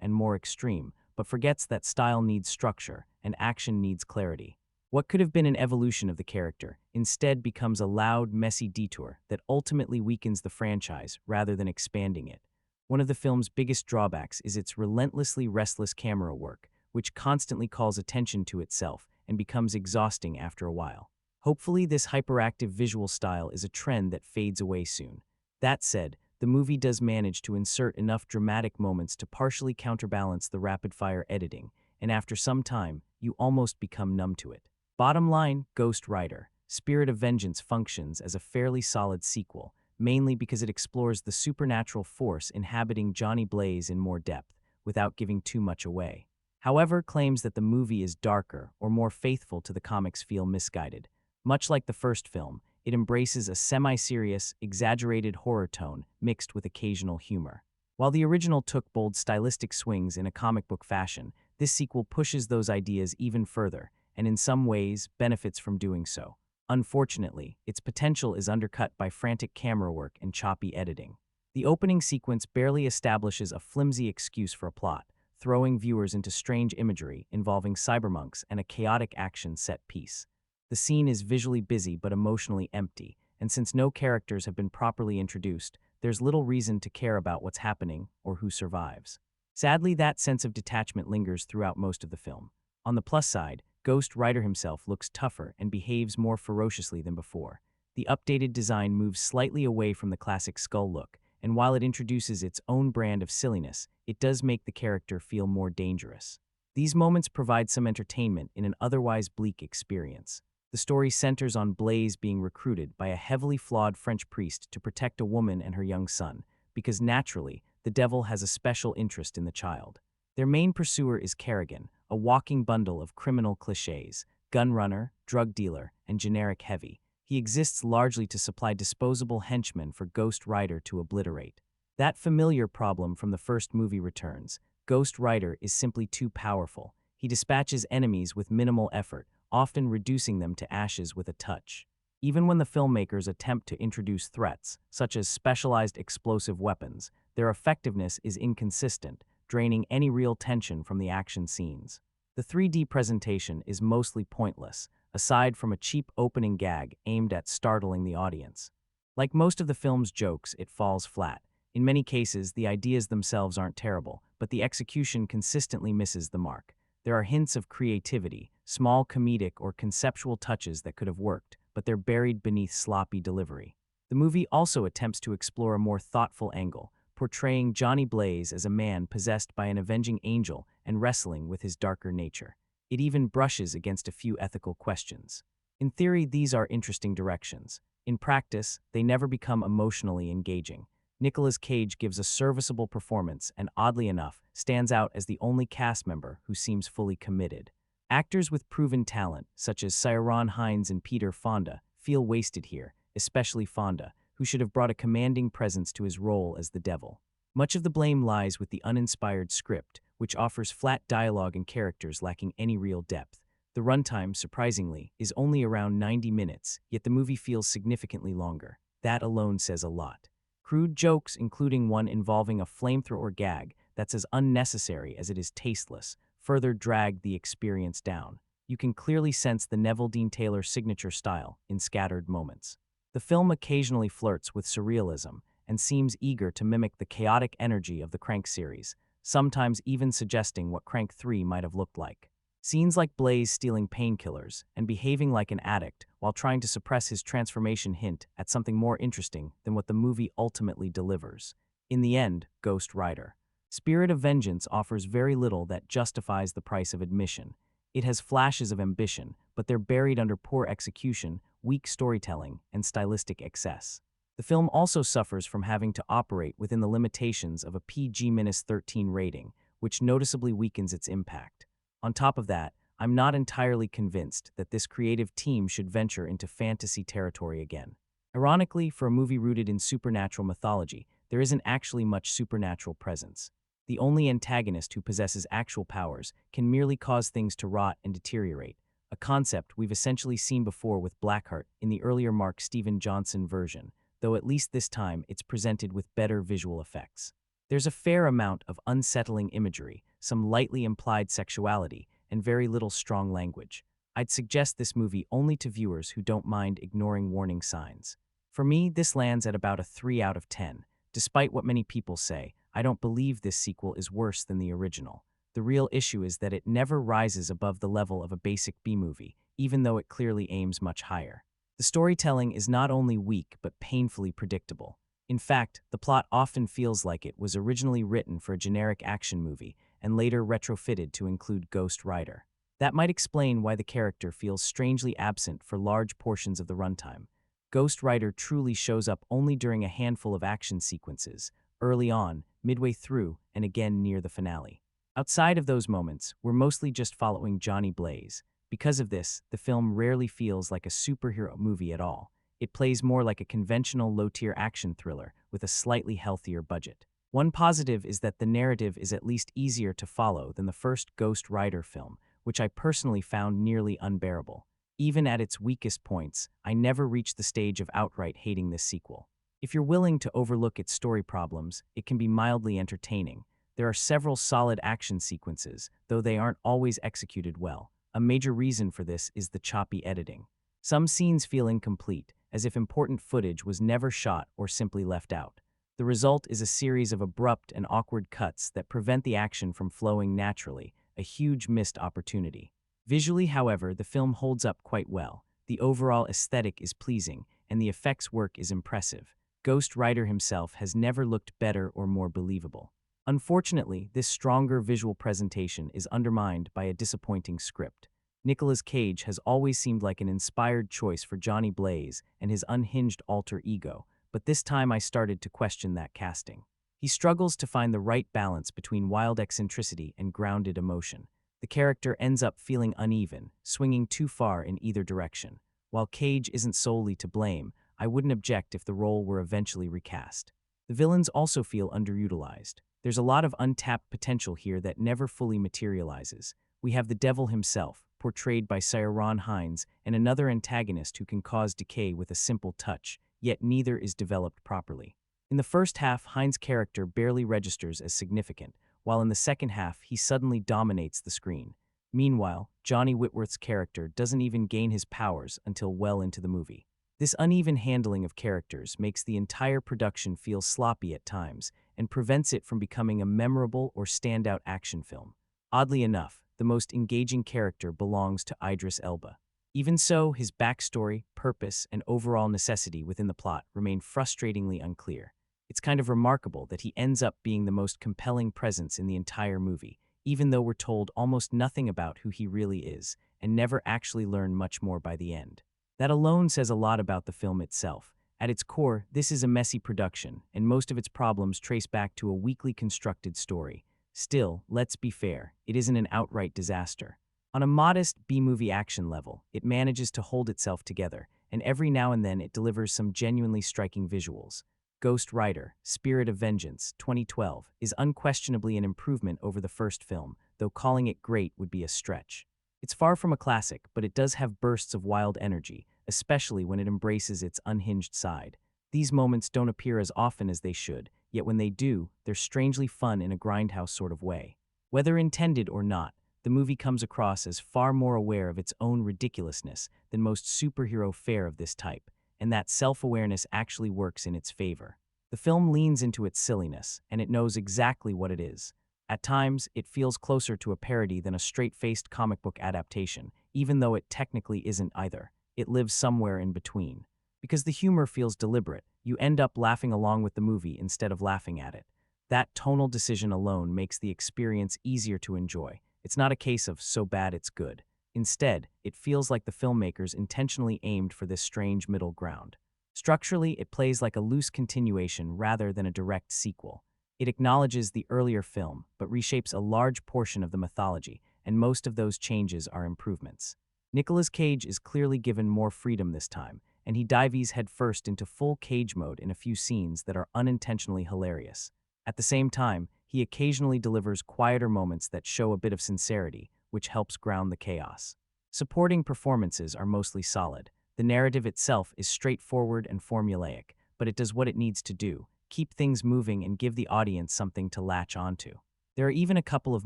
S1: and more extreme, but forgets that style needs structure and action needs clarity. What could have been an evolution of the character instead becomes a loud, messy detour that ultimately weakens the franchise rather than expanding it. One of the film's biggest drawbacks is its relentlessly restless camera work, which constantly calls attention to itself and becomes exhausting after a while. Hopefully, this hyperactive visual style is a trend that fades away soon. That said, the movie does manage to insert enough dramatic moments to partially counterbalance the rapid-fire editing, and after some time, you almost become numb to it. Bottom line, Ghost Rider: Spirit of Vengeance functions as a fairly solid sequel, mainly because it explores the supernatural force inhabiting Johnny Blaze in more depth, without giving too much away. However, claims that the movie is darker or more faithful to the comics feel misguided. Much like the first film, it embraces a semi-serious, exaggerated horror tone mixed with occasional humor. While the original took bold stylistic swings in a comic book fashion, this sequel pushes those ideas even further, and in some ways benefits from doing so. Unfortunately, its potential is undercut by frantic camera work and choppy editing. The opening sequence barely establishes a flimsy excuse for a plot, throwing viewers into strange imagery involving cybermonks and a chaotic action set piece. The scene is visually busy but emotionally empty, and since no characters have been properly introduced, there's little reason to care about what's happening or who survives. Sadly, that sense of detachment lingers throughout most of the film. On the plus side, Ghost Rider himself looks tougher and behaves more ferociously than before. The updated design moves slightly away from the classic skull look, and while it introduces its own brand of silliness, it does make the character feel more dangerous. These moments provide some entertainment in an otherwise bleak experience. The story centers on Blaze being recruited by a heavily flawed French priest to protect a woman and her young son, because naturally, the devil has a special interest in the child. Their main pursuer is Kerrigan, a walking bundle of criminal cliches: gun runner, drug dealer, and generic heavy. He exists largely to supply disposable henchmen for Ghost Rider to obliterate. That familiar problem from the first movie returns. Ghost Rider is simply too powerful. He dispatches enemies with minimal effort, often reducing them to ashes with a touch. Even when the filmmakers attempt to introduce threats, such as specialized explosive weapons, their effectiveness is inconsistent, draining any real tension from the action scenes. The 3D presentation is mostly pointless, aside from a cheap opening gag aimed at startling the audience. Like most of the film's jokes, it falls flat. In many cases, the ideas themselves aren't terrible, but the execution consistently misses the mark. There are hints of creativity, small comedic or conceptual touches that could have worked, but they're buried beneath sloppy delivery. The movie also attempts to explore a more thoughtful angle, portraying Johnny Blaze as a man possessed by an avenging angel and wrestling with his darker nature. It even brushes against a few ethical questions. In theory, these are interesting directions. In practice, they never become emotionally engaging. Nicolas Cage gives a serviceable performance and, oddly enough, stands out as the only cast member who seems fully committed. Actors with proven talent, such as Ciarán Hinds and Peter Fonda, feel wasted here, especially Fonda, who should have brought a commanding presence to his role as the devil. Much of the blame lies with the uninspired script, which offers flat dialogue and characters lacking any real depth. The runtime, surprisingly, is only around 90 minutes, yet the movie feels significantly longer. That alone says a lot. Crude jokes, including one involving a flamethrower gag that's as unnecessary as it is tasteless, further drag the experience down. You can clearly sense the Neville Dean Taylor signature style in scattered moments. The film occasionally flirts with surrealism and seems eager to mimic the chaotic energy of the Crank series, sometimes even suggesting what Crank 3 might have looked like. Scenes like Blaze stealing painkillers and behaving like an addict while trying to suppress his transformation hint at something more interesting than what the movie ultimately delivers. In the end, Ghost Rider: Spirit of Vengeance offers very little that justifies the price of admission. It has flashes of ambition, but they're buried under poor execution, weak storytelling, and stylistic excess. The film also suffers from having to operate within the limitations of a PG-13 rating, which noticeably weakens its impact. On top of that, I'm not entirely convinced that this creative team should venture into fantasy territory again. Ironically, for a movie rooted in supernatural mythology, there isn't actually much supernatural presence. The only antagonist who possesses actual powers can merely cause things to rot and deteriorate, a concept we've essentially seen before with Blackout in the earlier Mark Steven Johnson version, though at least this time it's presented with better visual effects. There's a fair amount of unsettling imagery, some lightly implied sexuality, and very little strong language. I'd suggest this movie only to viewers who don't mind ignoring warning signs. For me, this lands at about a 3 out of 10. Despite what many people say, I don't believe this sequel is worse than the original. The real issue is that it never rises above the level of a basic B-movie, even though it clearly aims much higher. The storytelling is not only weak but painfully predictable. In fact, the plot often feels like it was originally written for a generic action movie and later retrofitted to include Ghost Rider. That might explain why the character feels strangely absent for large portions of the runtime. Ghost Rider truly shows up only during a handful of action sequences, early on, midway through, and again near the finale. Outside of those moments, we're mostly just following Johnny Blaze. Because of this, the film rarely feels like a superhero movie at all. It plays more like a conventional low-tier action thriller with a slightly healthier budget. One positive is that the narrative is at least easier to follow than the first Ghost Rider film, which I personally found nearly unbearable. Even at its weakest points, I never reached the stage of outright hating this sequel. If you're willing to overlook its story problems, it can be mildly entertaining. There are several solid action sequences, though they aren't always executed well. A major reason for this is the choppy editing. Some scenes feel incomplete, as if important footage was never shot or simply left out. The result is a series of abrupt and awkward cuts that prevent the action from flowing naturally, a huge missed opportunity. Visually, however, the film holds up quite well. The overall aesthetic is pleasing, and the effects work is impressive. Ghost Rider himself has never looked better or more believable. Unfortunately, this stronger visual presentation is undermined by a disappointing script. Nicolas Cage has always seemed like an inspired choice for Johnny Blaze and his unhinged alter ego, but this time I started to question that casting. He struggles to find the right balance between wild eccentricity and grounded emotion. The character ends up feeling uneven, swinging too far in either direction. While Cage isn't solely to blame, I wouldn't object if the role were eventually recast. The villains also feel underutilized. There's a lot of untapped potential here that never fully materializes. We have the devil himself, portrayed by Ciarán Hinds, and another antagonist who can cause decay with a simple touch, yet neither is developed properly. In the first half, Hinds' character barely registers as significant, while in the second half he suddenly dominates the screen. Meanwhile, Johnny Whitworth's character doesn't even gain his powers until well into the movie. This uneven handling of characters makes the entire production feel sloppy at times and prevents it from becoming a memorable or standout action film. Oddly enough, the most engaging character belongs to Idris Elba. Even so, his backstory, purpose, and overall necessity within the plot remain frustratingly unclear. It's kind of remarkable that he ends up being the most compelling presence in the entire movie, even though we're told almost nothing about who he really is, and never actually learn much more by the end. That alone says a lot about the film itself. At its core, this is a messy production, and most of its problems trace back to a weakly constructed story. Still, let's be fair, it isn't an outright disaster. On a modest B-movie action level, it manages to hold itself together, and every now and then it delivers some genuinely striking visuals. Ghost Rider, Spirit of Vengeance, 2012, is unquestionably an improvement over the first film, though calling it great would be a stretch. It's far from a classic, but it does have bursts of wild energy, especially when it embraces its unhinged side. These moments don't appear as often as they should, yet when they do, they're strangely fun in a grindhouse sort of way. Whether intended or not, the movie comes across as far more aware of its own ridiculousness than most superhero fare of this type, and that self-awareness actually works in its favor. The film leans into its silliness, and it knows exactly what it is. At times, it feels closer to a parody than a straight-faced comic book adaptation, even though it technically isn't either. It lives somewhere in between. Because the humor feels deliberate, you end up laughing along with the movie instead of laughing at it. That tonal decision alone makes the experience easier to enjoy. It's not a case of so bad it's good. Instead, it feels like the filmmakers intentionally aimed for this strange middle ground. Structurally, it plays like a loose continuation rather than a direct sequel. It acknowledges the earlier film, but reshapes a large portion of the mythology, and most of those changes are improvements. Nicolas Cage is clearly given more freedom this time, and he dives headfirst into full Cage mode in a few scenes that are unintentionally hilarious. At the same time, he occasionally delivers quieter moments that show a bit of sincerity, which helps ground the chaos. Supporting performances are mostly solid. The narrative itself is straightforward and formulaic, but it does what it needs to do: keep things moving and give the audience something to latch onto. There are even a couple of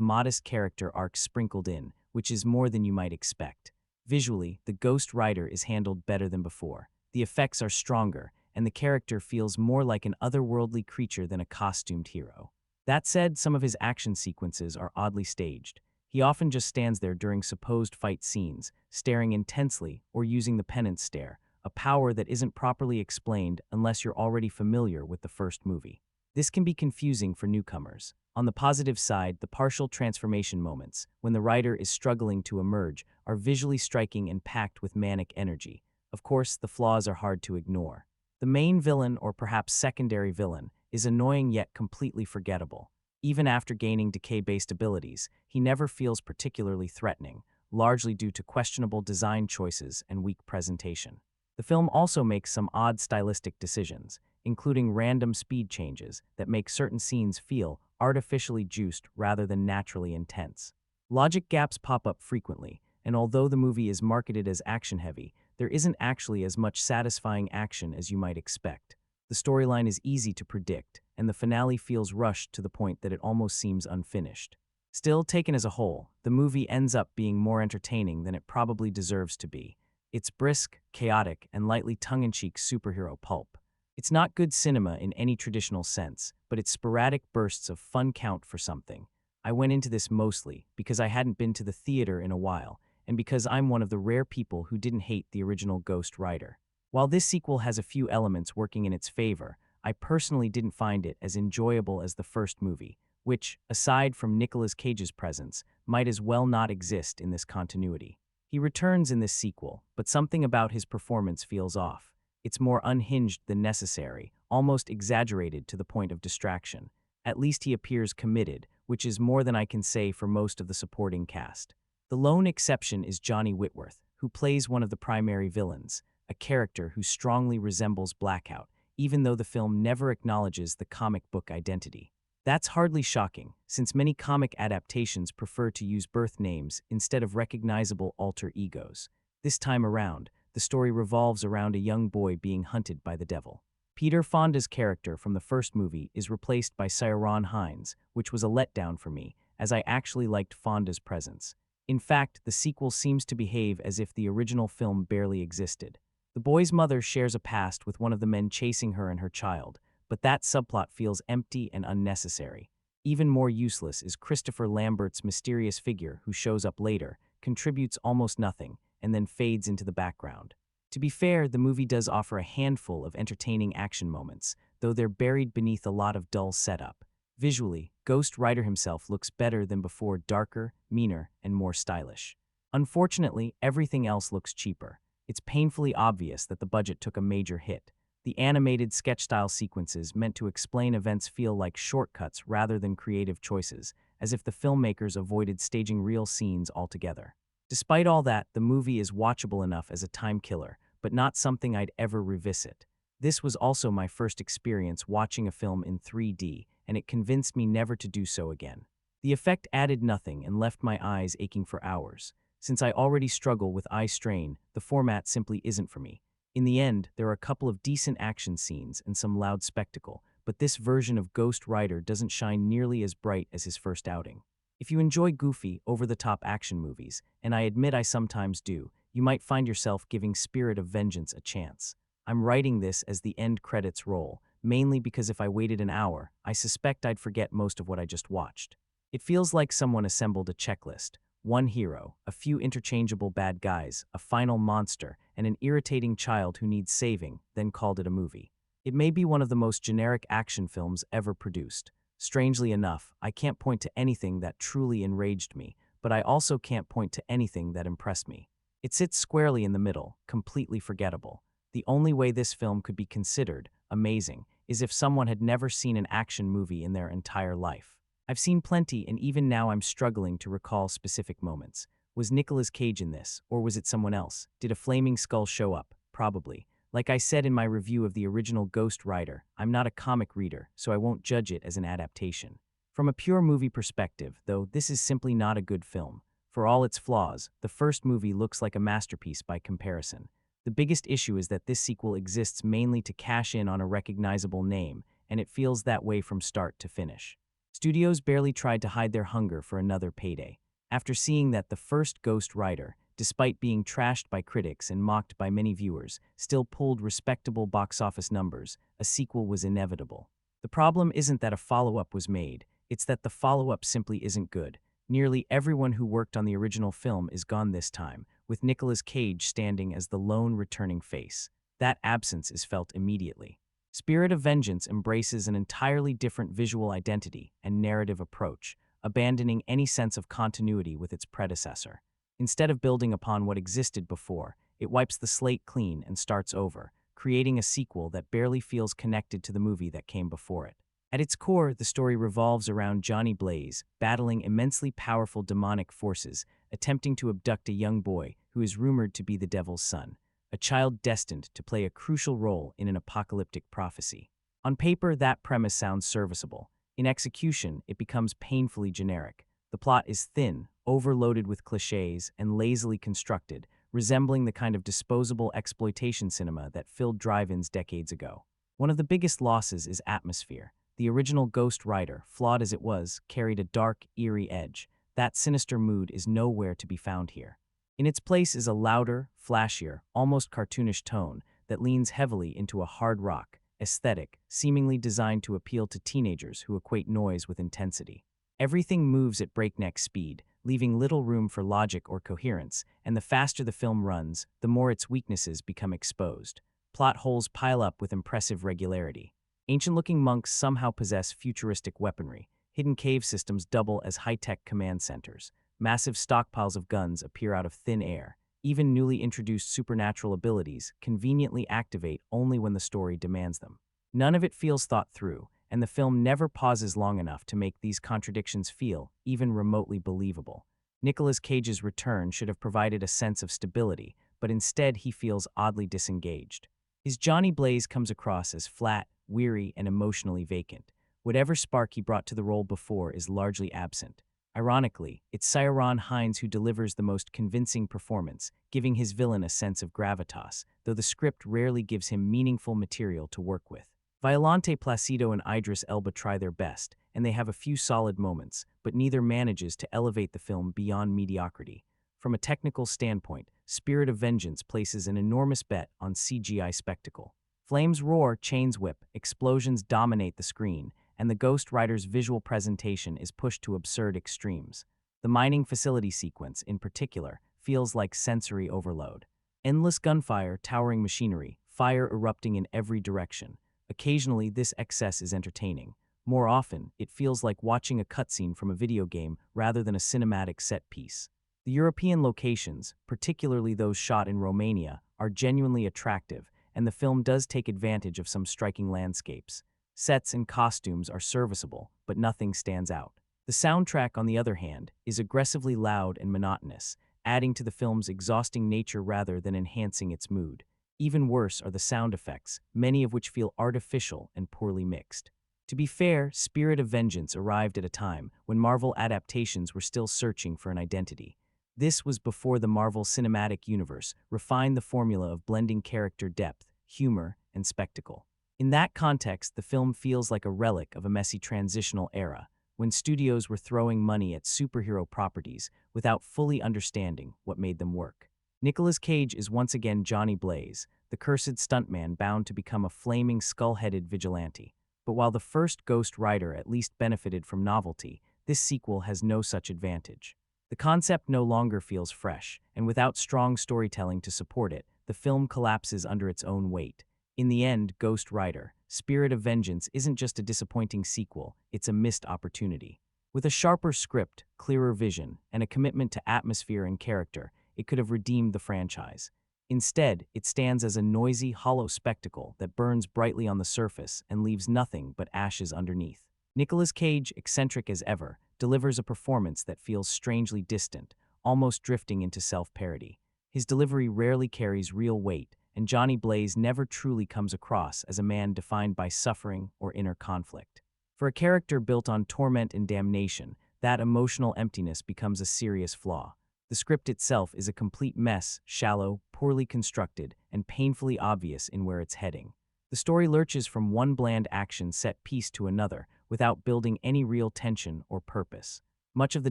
S1: modest character arcs sprinkled in, which is more than you might expect. Visually, the Ghost Rider is handled better than before. The effects are stronger, and the character feels more like an otherworldly creature than a costumed hero. That said, some of his action sequences are oddly staged. He often just stands there during supposed fight scenes, staring intensely or using the penance stare, a power that isn't properly explained unless you're already familiar with the first movie. This can be confusing for newcomers. On the positive side, the partial transformation moments, when the writer is struggling to emerge, are visually striking and packed with manic energy. Of course, the flaws are hard to ignore. The main villain, or perhaps secondary villain, is annoying yet completely forgettable. Even after gaining decay-based abilities, he never feels particularly threatening, largely due to questionable design choices and weak presentation. The film also makes some odd stylistic decisions, including random speed changes that make certain scenes feel artificially juiced rather than naturally intense. Logic gaps pop up frequently, and although the movie is marketed as action-heavy, there isn't actually as much satisfying action as you might expect. The storyline is easy to predict, and the finale feels rushed to the point that it almost seems unfinished. Still, taken as a whole, the movie ends up being more entertaining than it probably deserves to be. It's brisk, chaotic, and lightly tongue-in-cheek superhero pulp. It's not good cinema in any traditional sense, but its sporadic bursts of fun count for something. I went into this mostly because I hadn't been to the theater in a while, and because I'm one of the rare people who didn't hate the original Ghost Rider. While this sequel has a few elements working in its favor, I personally didn't find it as enjoyable as the first movie, which, aside from Nicolas Cage's presence, might as well not exist in this continuity. He returns in this sequel, but something about his performance feels off. It's more unhinged than necessary, almost exaggerated to the point of distraction. At least he appears committed, which is more than I can say for most of the supporting cast. The lone exception is Johnny Whitworth, who plays one of the primary villains, a character who strongly resembles Blackout, even though the film never acknowledges the comic book identity. That's hardly shocking, since many comic adaptations prefer to use birth names instead of recognizable alter egos. This time around, the story revolves around a young boy being hunted by the devil. Peter Fonda's character from the first movie is replaced by Ciarán Hinds, which was a letdown for me, as I actually liked Fonda's presence. In fact, the sequel seems to behave as if the original film barely existed. The boy's mother shares a past with one of the men chasing her and her child, but that subplot feels empty and unnecessary. Even more useless is Christopher Lambert's mysterious figure who shows up later, contributes almost nothing, and then fades into the background. To be fair, the movie does offer a handful of entertaining action moments, though they're buried beneath a lot of dull setup. Visually, Ghost Rider himself looks better than before, darker, meaner, and more stylish. Unfortunately, everything else looks cheaper. It's painfully obvious that the budget took a major hit. The animated sketch-style sequences meant to explain events feel like shortcuts rather than creative choices, as if the filmmakers avoided staging real scenes altogether. Despite all that, the movie is watchable enough as a time killer, but not something I'd ever revisit. This was also my first experience watching a film in 3D, and it convinced me never to do so again. The effect added nothing and left my eyes aching for hours. Since I already struggle with eye strain, the format simply isn't for me. In the end, there are a couple of decent action scenes and some loud spectacle, but this version of Ghost Rider doesn't shine nearly as bright as his first outing. If you enjoy goofy, over-the-top action movies, and I admit I sometimes do, you might find yourself giving Spirit of Vengeance a chance. I'm writing this as the end credits roll, mainly because if I waited an hour, I suspect I'd forget most of what I just watched. It feels like someone assembled a checklist. One hero, a few interchangeable bad guys, a final monster, and an irritating child who needs saving, then called it a movie. It may be one of the most generic action films ever produced. Strangely enough, I can't point to anything that truly enraged me, but I also can't point to anything that impressed me. It sits squarely in the middle, completely forgettable. The only way this film could be considered amazing is if someone had never seen an action movie in their entire life. I've seen plenty, and even now I'm struggling to recall specific moments. Was Nicolas Cage in this, or was it someone else? Did a flaming skull show up? Probably. Like I said in my review of the original Ghost Rider, I'm not a comic reader, so I won't judge it as an adaptation. From a pure movie perspective, though, this is simply not a good film. For all its flaws, the first movie looks like a masterpiece by comparison. The biggest issue is that this sequel exists mainly to cash in on a recognizable name, and it feels that way from start to finish. Studios barely tried to hide their hunger for another payday. After seeing that the first Ghost Rider, despite being trashed by critics and mocked by many viewers, still pulled respectable box office numbers, a sequel was inevitable. The problem isn't that a follow-up was made, it's that the follow-up simply isn't good. Nearly everyone who worked on the original film is gone this time, with Nicolas Cage standing as the lone returning face. That absence is felt immediately. Spirit of Vengeance embraces an entirely different visual identity and narrative approach, abandoning any sense of continuity with its predecessor. Instead of building upon what existed before, it wipes the slate clean and starts over, creating a sequel that barely feels connected to the movie that came before it. At its core, the story revolves around Johnny Blaze, battling immensely powerful demonic forces, attempting to abduct a young boy who is rumored to be the devil's son, a child destined to play a crucial role in an apocalyptic prophecy. On paper, that premise sounds serviceable. In execution, it becomes painfully generic. The plot is thin, overloaded with cliches, and lazily constructed, resembling the kind of disposable exploitation cinema that filled drive-ins decades ago. One of the biggest losses is atmosphere. The original Ghost Rider, flawed as it was, carried a dark, eerie edge. That sinister mood is nowhere to be found here. In its place is a louder, flashier, almost cartoonish tone that leans heavily into a hard rock aesthetic, seemingly designed to appeal to teenagers who equate noise with intensity. Everything moves at breakneck speed, leaving little room for logic or coherence, and the faster the film runs, the more its weaknesses become exposed. Plot holes pile up with impressive regularity. Ancient-looking monks somehow possess futuristic weaponry. Hidden cave systems double as high-tech command centers. Massive stockpiles of guns appear out of thin air. Even newly introduced supernatural abilities conveniently activate only when the story demands them. None of it feels thought through, and the film never pauses long enough to make these contradictions feel even remotely believable. Nicolas Cage's return should have provided a sense of stability, but instead he feels oddly disengaged. His Johnny Blaze comes across as flat, weary, and emotionally vacant. Whatever spark he brought to the role before is largely absent. Ironically, it's Ciarán Hinds who delivers the most convincing performance, giving his villain a sense of gravitas, though the script rarely gives him meaningful material to work with. Violante Placido and Idris Elba try their best, and they have a few solid moments, but neither manages to elevate the film beyond mediocrity. From a technical standpoint, Spirit of Vengeance places an enormous bet on CGI spectacle. Flames roar, chains whip, explosions dominate the screen, and the Ghost Rider's visual presentation is pushed to absurd extremes. The mining facility sequence, in particular, feels like sensory overload. Endless gunfire, towering machinery, fire erupting in every direction. Occasionally, this excess is entertaining. More often, it feels like watching a cutscene from a video game rather than a cinematic set piece. The European locations, particularly those shot in Romania, are genuinely attractive, and the film does take advantage of some striking landscapes. Sets and costumes are serviceable, but nothing stands out. The soundtrack, on the other hand, is aggressively loud and monotonous, adding to the film's exhausting nature rather than enhancing its mood. Even worse are the sound effects, many of which feel artificial and poorly mixed. To be fair, Spirit of Vengeance arrived at a time when Marvel adaptations were still searching for an identity. This was before the Marvel Cinematic Universe refined the formula of blending character depth, humor, and spectacle. In that context, the film feels like a relic of a messy transitional era, when studios were throwing money at superhero properties without fully understanding what made them work. Nicolas Cage is once again Johnny Blaze, the cursed stuntman bound to become a flaming skull-headed vigilante. But while the first Ghost Rider at least benefited from novelty, this sequel has no such advantage. The concept no longer feels fresh, and without strong storytelling to support it, the film collapses under its own weight. In the end, Ghost Rider, Spirit of Vengeance isn't just a disappointing sequel, it's a missed opportunity. With a sharper script, clearer vision, and a commitment to atmosphere and character, it could have redeemed the franchise. Instead, it stands as a noisy, hollow spectacle that burns brightly on the surface and leaves nothing but ashes underneath. Nicolas Cage, eccentric as ever, delivers a performance that feels strangely distant, almost drifting into self-parody. His delivery rarely carries real weight, and Johnny Blaze never truly comes across as a man defined by suffering or inner conflict. For a character built on torment and damnation, that emotional emptiness becomes a serious flaw. The script itself is a complete mess, shallow, poorly constructed, and painfully obvious in where it's heading. The story lurches from one bland action set piece to another without building any real tension or purpose. Much of the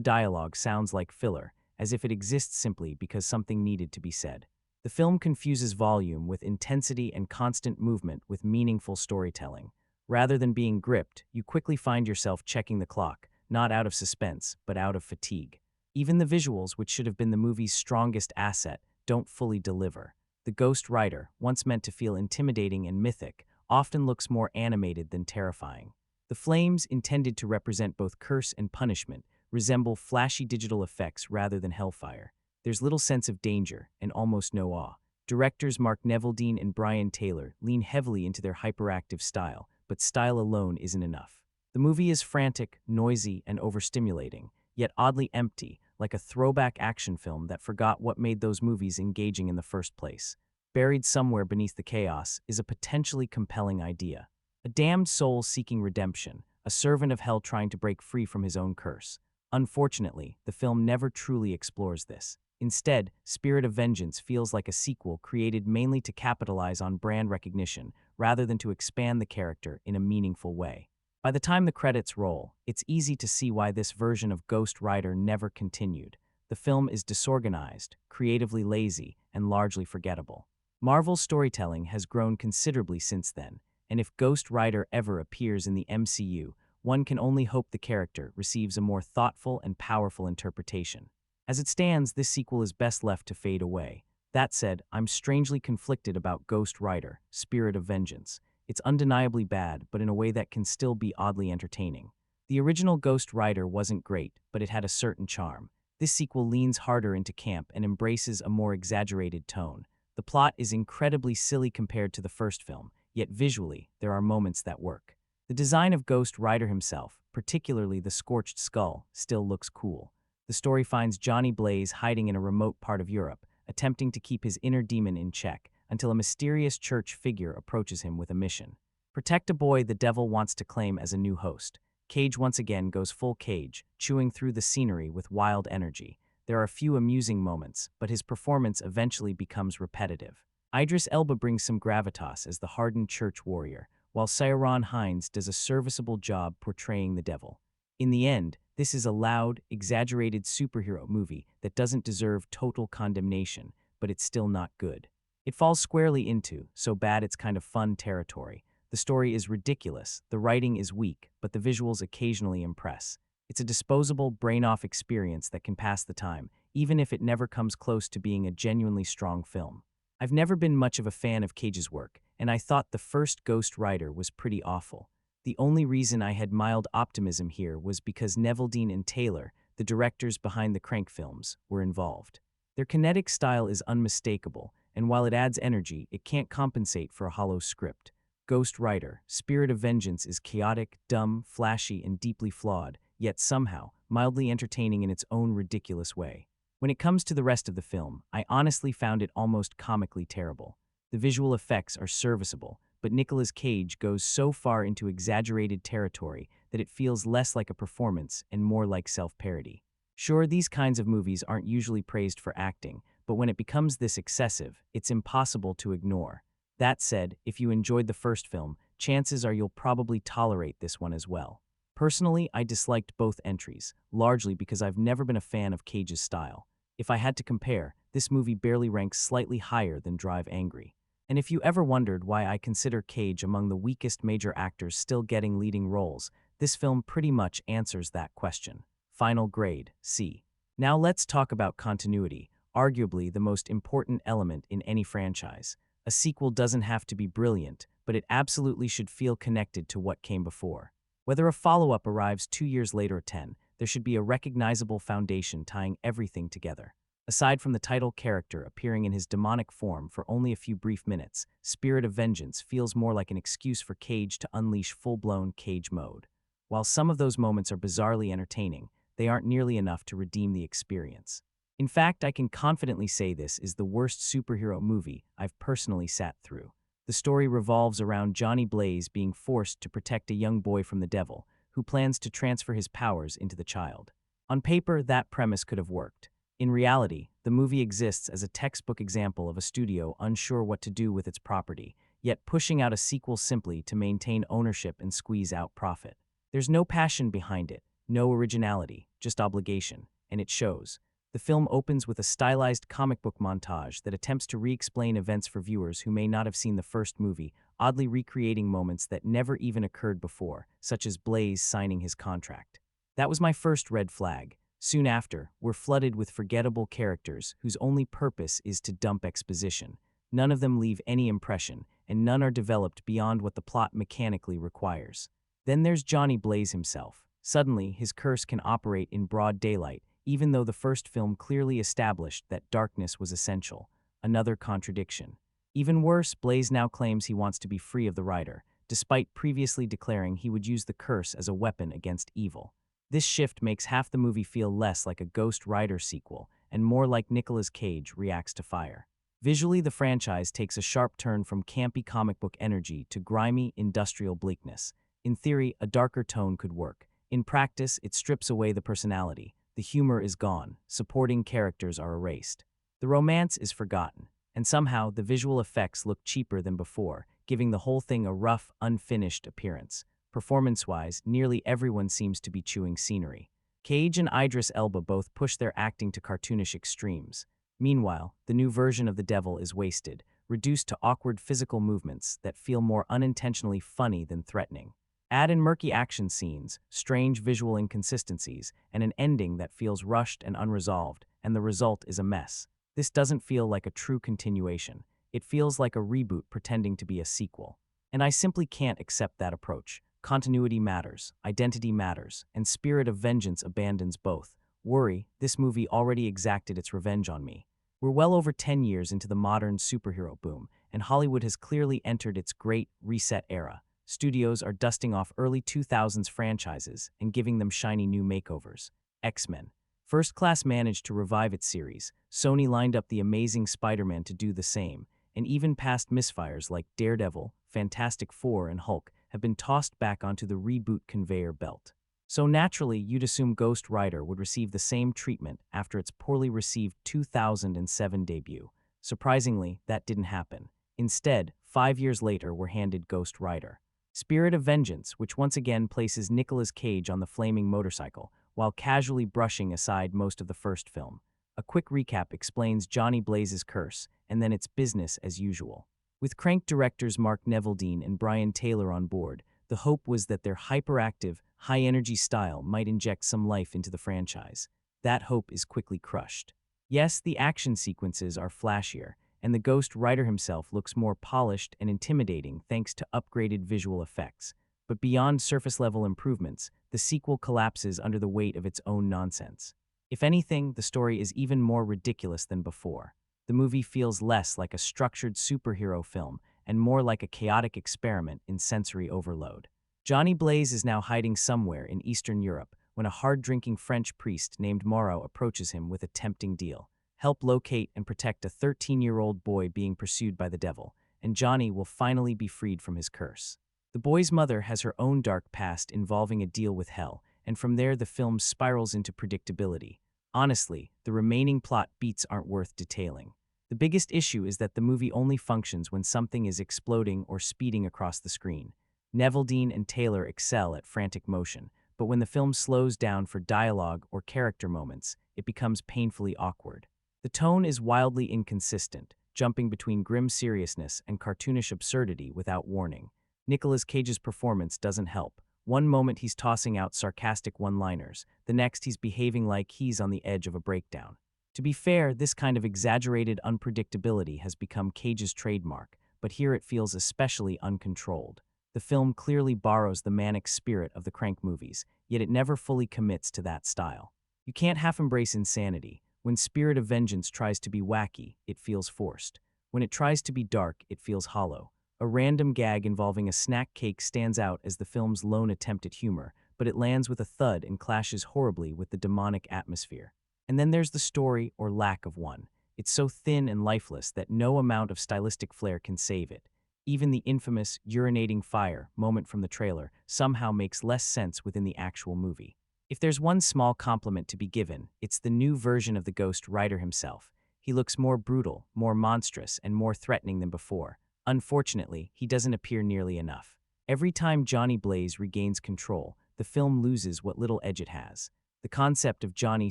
S1: dialogue sounds like filler, as if it exists simply because something needed to be said. The film confuses volume with intensity and constant movement with meaningful storytelling. Rather than being gripped, you quickly find yourself checking the clock, not out of suspense, but out of fatigue. Even the visuals, which should have been the movie's strongest asset, don't fully deliver. The Ghost Rider, once meant to feel intimidating and mythic, often looks more animated than terrifying. The flames, intended to represent both curse and punishment, resemble flashy digital effects rather than hellfire. There's little sense of danger and almost no awe. Directors Mark Neveldine and Brian Taylor lean heavily into their hyperactive style, but style alone isn't enough. The movie is frantic, noisy, and overstimulating, yet oddly empty, like a throwback action film that forgot what made those movies engaging in the first place. Buried somewhere beneath the chaos is a potentially compelling idea. A damned soul seeking redemption, a servant of hell trying to break free from his own curse. Unfortunately, the film never truly explores this. Instead, Spirit of Vengeance feels like a sequel created mainly to capitalize on brand recognition rather than to expand the character in a meaningful way. By the time the credits roll, it's easy to see why this version of Ghost Rider never continued. The film is disorganized, creatively lazy, and largely forgettable. Marvel's storytelling has grown considerably since then, and if Ghost Rider ever appears in the MCU, one can only hope the character receives a more thoughtful and powerful interpretation. As it stands, this sequel is best left to fade away. That said, I'm strangely conflicted about Ghost Rider, Spirit of Vengeance. It's undeniably bad, but in a way that can still be oddly entertaining. The original Ghost Rider wasn't great, but it had a certain charm. This sequel leans harder into camp and embraces a more exaggerated tone. The plot is incredibly silly compared to the first film, yet visually, there are moments that work. The design of Ghost Rider himself, particularly the scorched skull, still looks cool. The story finds Johnny Blaze hiding in a remote part of Europe, attempting to keep his inner demon in check, until a mysterious church figure approaches him with a mission. Protect a boy the devil wants to claim as a new host. Cage once again goes full Cage, chewing through the scenery with wild energy. There are a few amusing moments, but his performance eventually becomes repetitive. Idris Elba brings some gravitas as the hardened church warrior, while Ciarán Hinds does a serviceable job portraying the devil. In the end, this is a loud, exaggerated superhero movie that doesn't deserve total condemnation, but it's still not good. It falls squarely into so bad it's kind of fun territory. The story is ridiculous, the writing is weak, but the visuals occasionally impress. It's a disposable, brain-off experience that can pass the time, even if it never comes close to being a genuinely strong film. I've never been much of a fan of Cage's work, and I thought the first Ghost Rider was pretty awful. The only reason I had mild optimism here was because Neveldine and Taylor, the directors behind the Crank films, were involved. Their kinetic style is unmistakable, and while it adds energy, it can't compensate for a hollow script. Ghost Rider, Spirit of Vengeance is chaotic, dumb, flashy, and deeply flawed, yet somehow, mildly entertaining in its own ridiculous way. When it comes to the rest of the film, I honestly found it almost comically terrible. The visual effects are serviceable, but Nicolas Cage goes so far into exaggerated territory that it feels less like a performance and more like self-parody. Sure, these kinds of movies aren't usually praised for acting, but when it becomes this excessive, it's impossible to ignore. That said, if you enjoyed the first film, chances are you'll probably tolerate this one as well. Personally, I disliked both entries, largely because I've never been a fan of Cage's style. If I had to compare, this movie barely ranks slightly higher than Drive Angry. And if you ever wondered why I consider Cage among the weakest major actors still getting leading roles, this film pretty much answers that question. Final grade, C. Now let's talk about continuity, arguably the most important element in any franchise. A sequel doesn't have to be brilliant, but it absolutely should feel connected to what came before. Whether a follow-up arrives 2 years later or 10, there should be a recognizable foundation tying everything together. Aside from the title character appearing in his demonic form for only a few brief minutes, Spirit of Vengeance feels more like an excuse for Cage to unleash full-blown Cage mode. While some of those moments are bizarrely entertaining, they aren't nearly enough to redeem the experience. In fact, I can confidently say this is the worst superhero movie I've personally sat through. The story revolves around Johnny Blaze being forced to protect a young boy from the devil, who plans to transfer his powers into the child. On paper, that premise could have worked. In reality, the movie exists as a textbook example of a studio unsure what to do with its property, yet pushing out a sequel simply to maintain ownership and squeeze out profit. There's no passion behind it, no originality, just obligation, and it shows. The film opens with a stylized comic book montage that attempts to re-explain events for viewers who may not have seen the first movie, oddly recreating moments that never even occurred before, such as Blaze signing his contract. That was my first red flag. Soon after, we're flooded with forgettable characters whose only purpose is to dump exposition. None of them leave any impression, and none are developed beyond what the plot mechanically requires. Then there's Johnny Blaze himself. Suddenly, his curse can operate in broad daylight, even though the first film clearly established that darkness was essential. Another contradiction. Even worse, Blaze now claims he wants to be free of the rider, despite previously declaring he would use the curse as a weapon against evil. This shift makes half the movie feel less like a Ghost Rider sequel and more like Nicolas Cage reacts to fire. Visually, the franchise takes a sharp turn from campy comic book energy to grimy, industrial bleakness. In theory, a darker tone could work. In practice, it strips away the personality. The humor is gone. Supporting characters are erased. The romance is forgotten. And somehow, the visual effects look cheaper than before, giving the whole thing a rough, unfinished appearance. Performance-wise, nearly everyone seems to be chewing scenery. Cage and Idris Elba both push their acting to cartoonish extremes. Meanwhile, the new version of the devil is wasted, reduced to awkward physical movements that feel more unintentionally funny than threatening. Add in murky action scenes, strange visual inconsistencies, and an ending that feels rushed and unresolved, and the result is a mess. This doesn't feel like a true continuation. It feels like a reboot pretending to be a sequel. And I simply can't accept that approach. Continuity matters, identity matters, and Spirit of Vengeance abandons both. Worry, this movie already exacted its revenge on me. We're well over 10 years into the modern superhero boom, and Hollywood has clearly entered its great reset era. Studios are dusting off early 2000s franchises and giving them shiny new makeovers. X-Men. First Class managed to revive its series. Sony lined up the Amazing Spider-Man to do the same, and even past misfires like Daredevil, Fantastic Four, and Hulk have been tossed back onto the reboot conveyor belt. So naturally, you'd assume Ghost Rider would receive the same treatment after its poorly received 2007 debut. Surprisingly, that didn't happen. Instead, 5 years later, we're handed Ghost Rider. Spirit of Vengeance, which once again places Nicolas Cage on the flaming motorcycle, while casually brushing aside most of the first film. A quick recap explains Johnny Blaze's curse, and then it's business as usual. With Crank directors Mark Neveldine and Brian Taylor on board, the hope was that their hyperactive, high-energy style might inject some life into the franchise. That hope is quickly crushed. Yes, the action sequences are flashier, and the Ghost Rider himself looks more polished and intimidating thanks to upgraded visual effects. But beyond surface-level improvements, the sequel collapses under the weight of its own nonsense. If anything, the story is even more ridiculous than before. The movie feels less like a structured superhero film and more like a chaotic experiment in sensory overload. Johnny Blaze is now hiding somewhere in Eastern Europe when a hard-drinking French priest named Moreau approaches him with a tempting deal. Help locate and protect a 13-year-old boy being pursued by the devil, and Johnny will finally be freed from his curse. The boy's mother has her own dark past involving a deal with hell, and from there the film spirals into predictability. Honestly, the remaining plot beats aren't worth detailing. The biggest issue is that the movie only functions when something is exploding or speeding across the screen. Neveldine and Taylor excel at frantic motion, but when the film slows down for dialogue or character moments, it becomes painfully awkward. The tone is wildly inconsistent, jumping between grim seriousness and cartoonish absurdity without warning. Nicolas Cage's performance doesn't help. One moment he's tossing out sarcastic one-liners, the next he's behaving like he's on the edge of a breakdown. To be fair, this kind of exaggerated unpredictability has become Cage's trademark, but here it feels especially uncontrolled. The film clearly borrows the manic spirit of the Crank movies, yet it never fully commits to that style. You can't half-embrace insanity. When Spirit of Vengeance tries to be wacky, it feels forced. When it tries to be dark, it feels hollow. A random gag involving a snack cake stands out as the film's lone attempt at humor, but it lands with a thud and clashes horribly with the demonic atmosphere. And then there's the story, or lack of one. It's so thin and lifeless that no amount of stylistic flair can save it. Even the infamous urinating fire moment from the trailer somehow makes less sense within the actual movie. If there's one small compliment to be given, it's the new version of the Ghost Rider himself. He looks more brutal, more monstrous, and more threatening than before. Unfortunately, he doesn't appear nearly enough. Every time Johnny Blaze regains control, the film loses what little edge it has. The concept of Johnny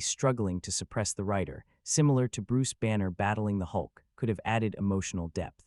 S1: struggling to suppress the Rider, similar to Bruce Banner battling the Hulk, could have added emotional depth.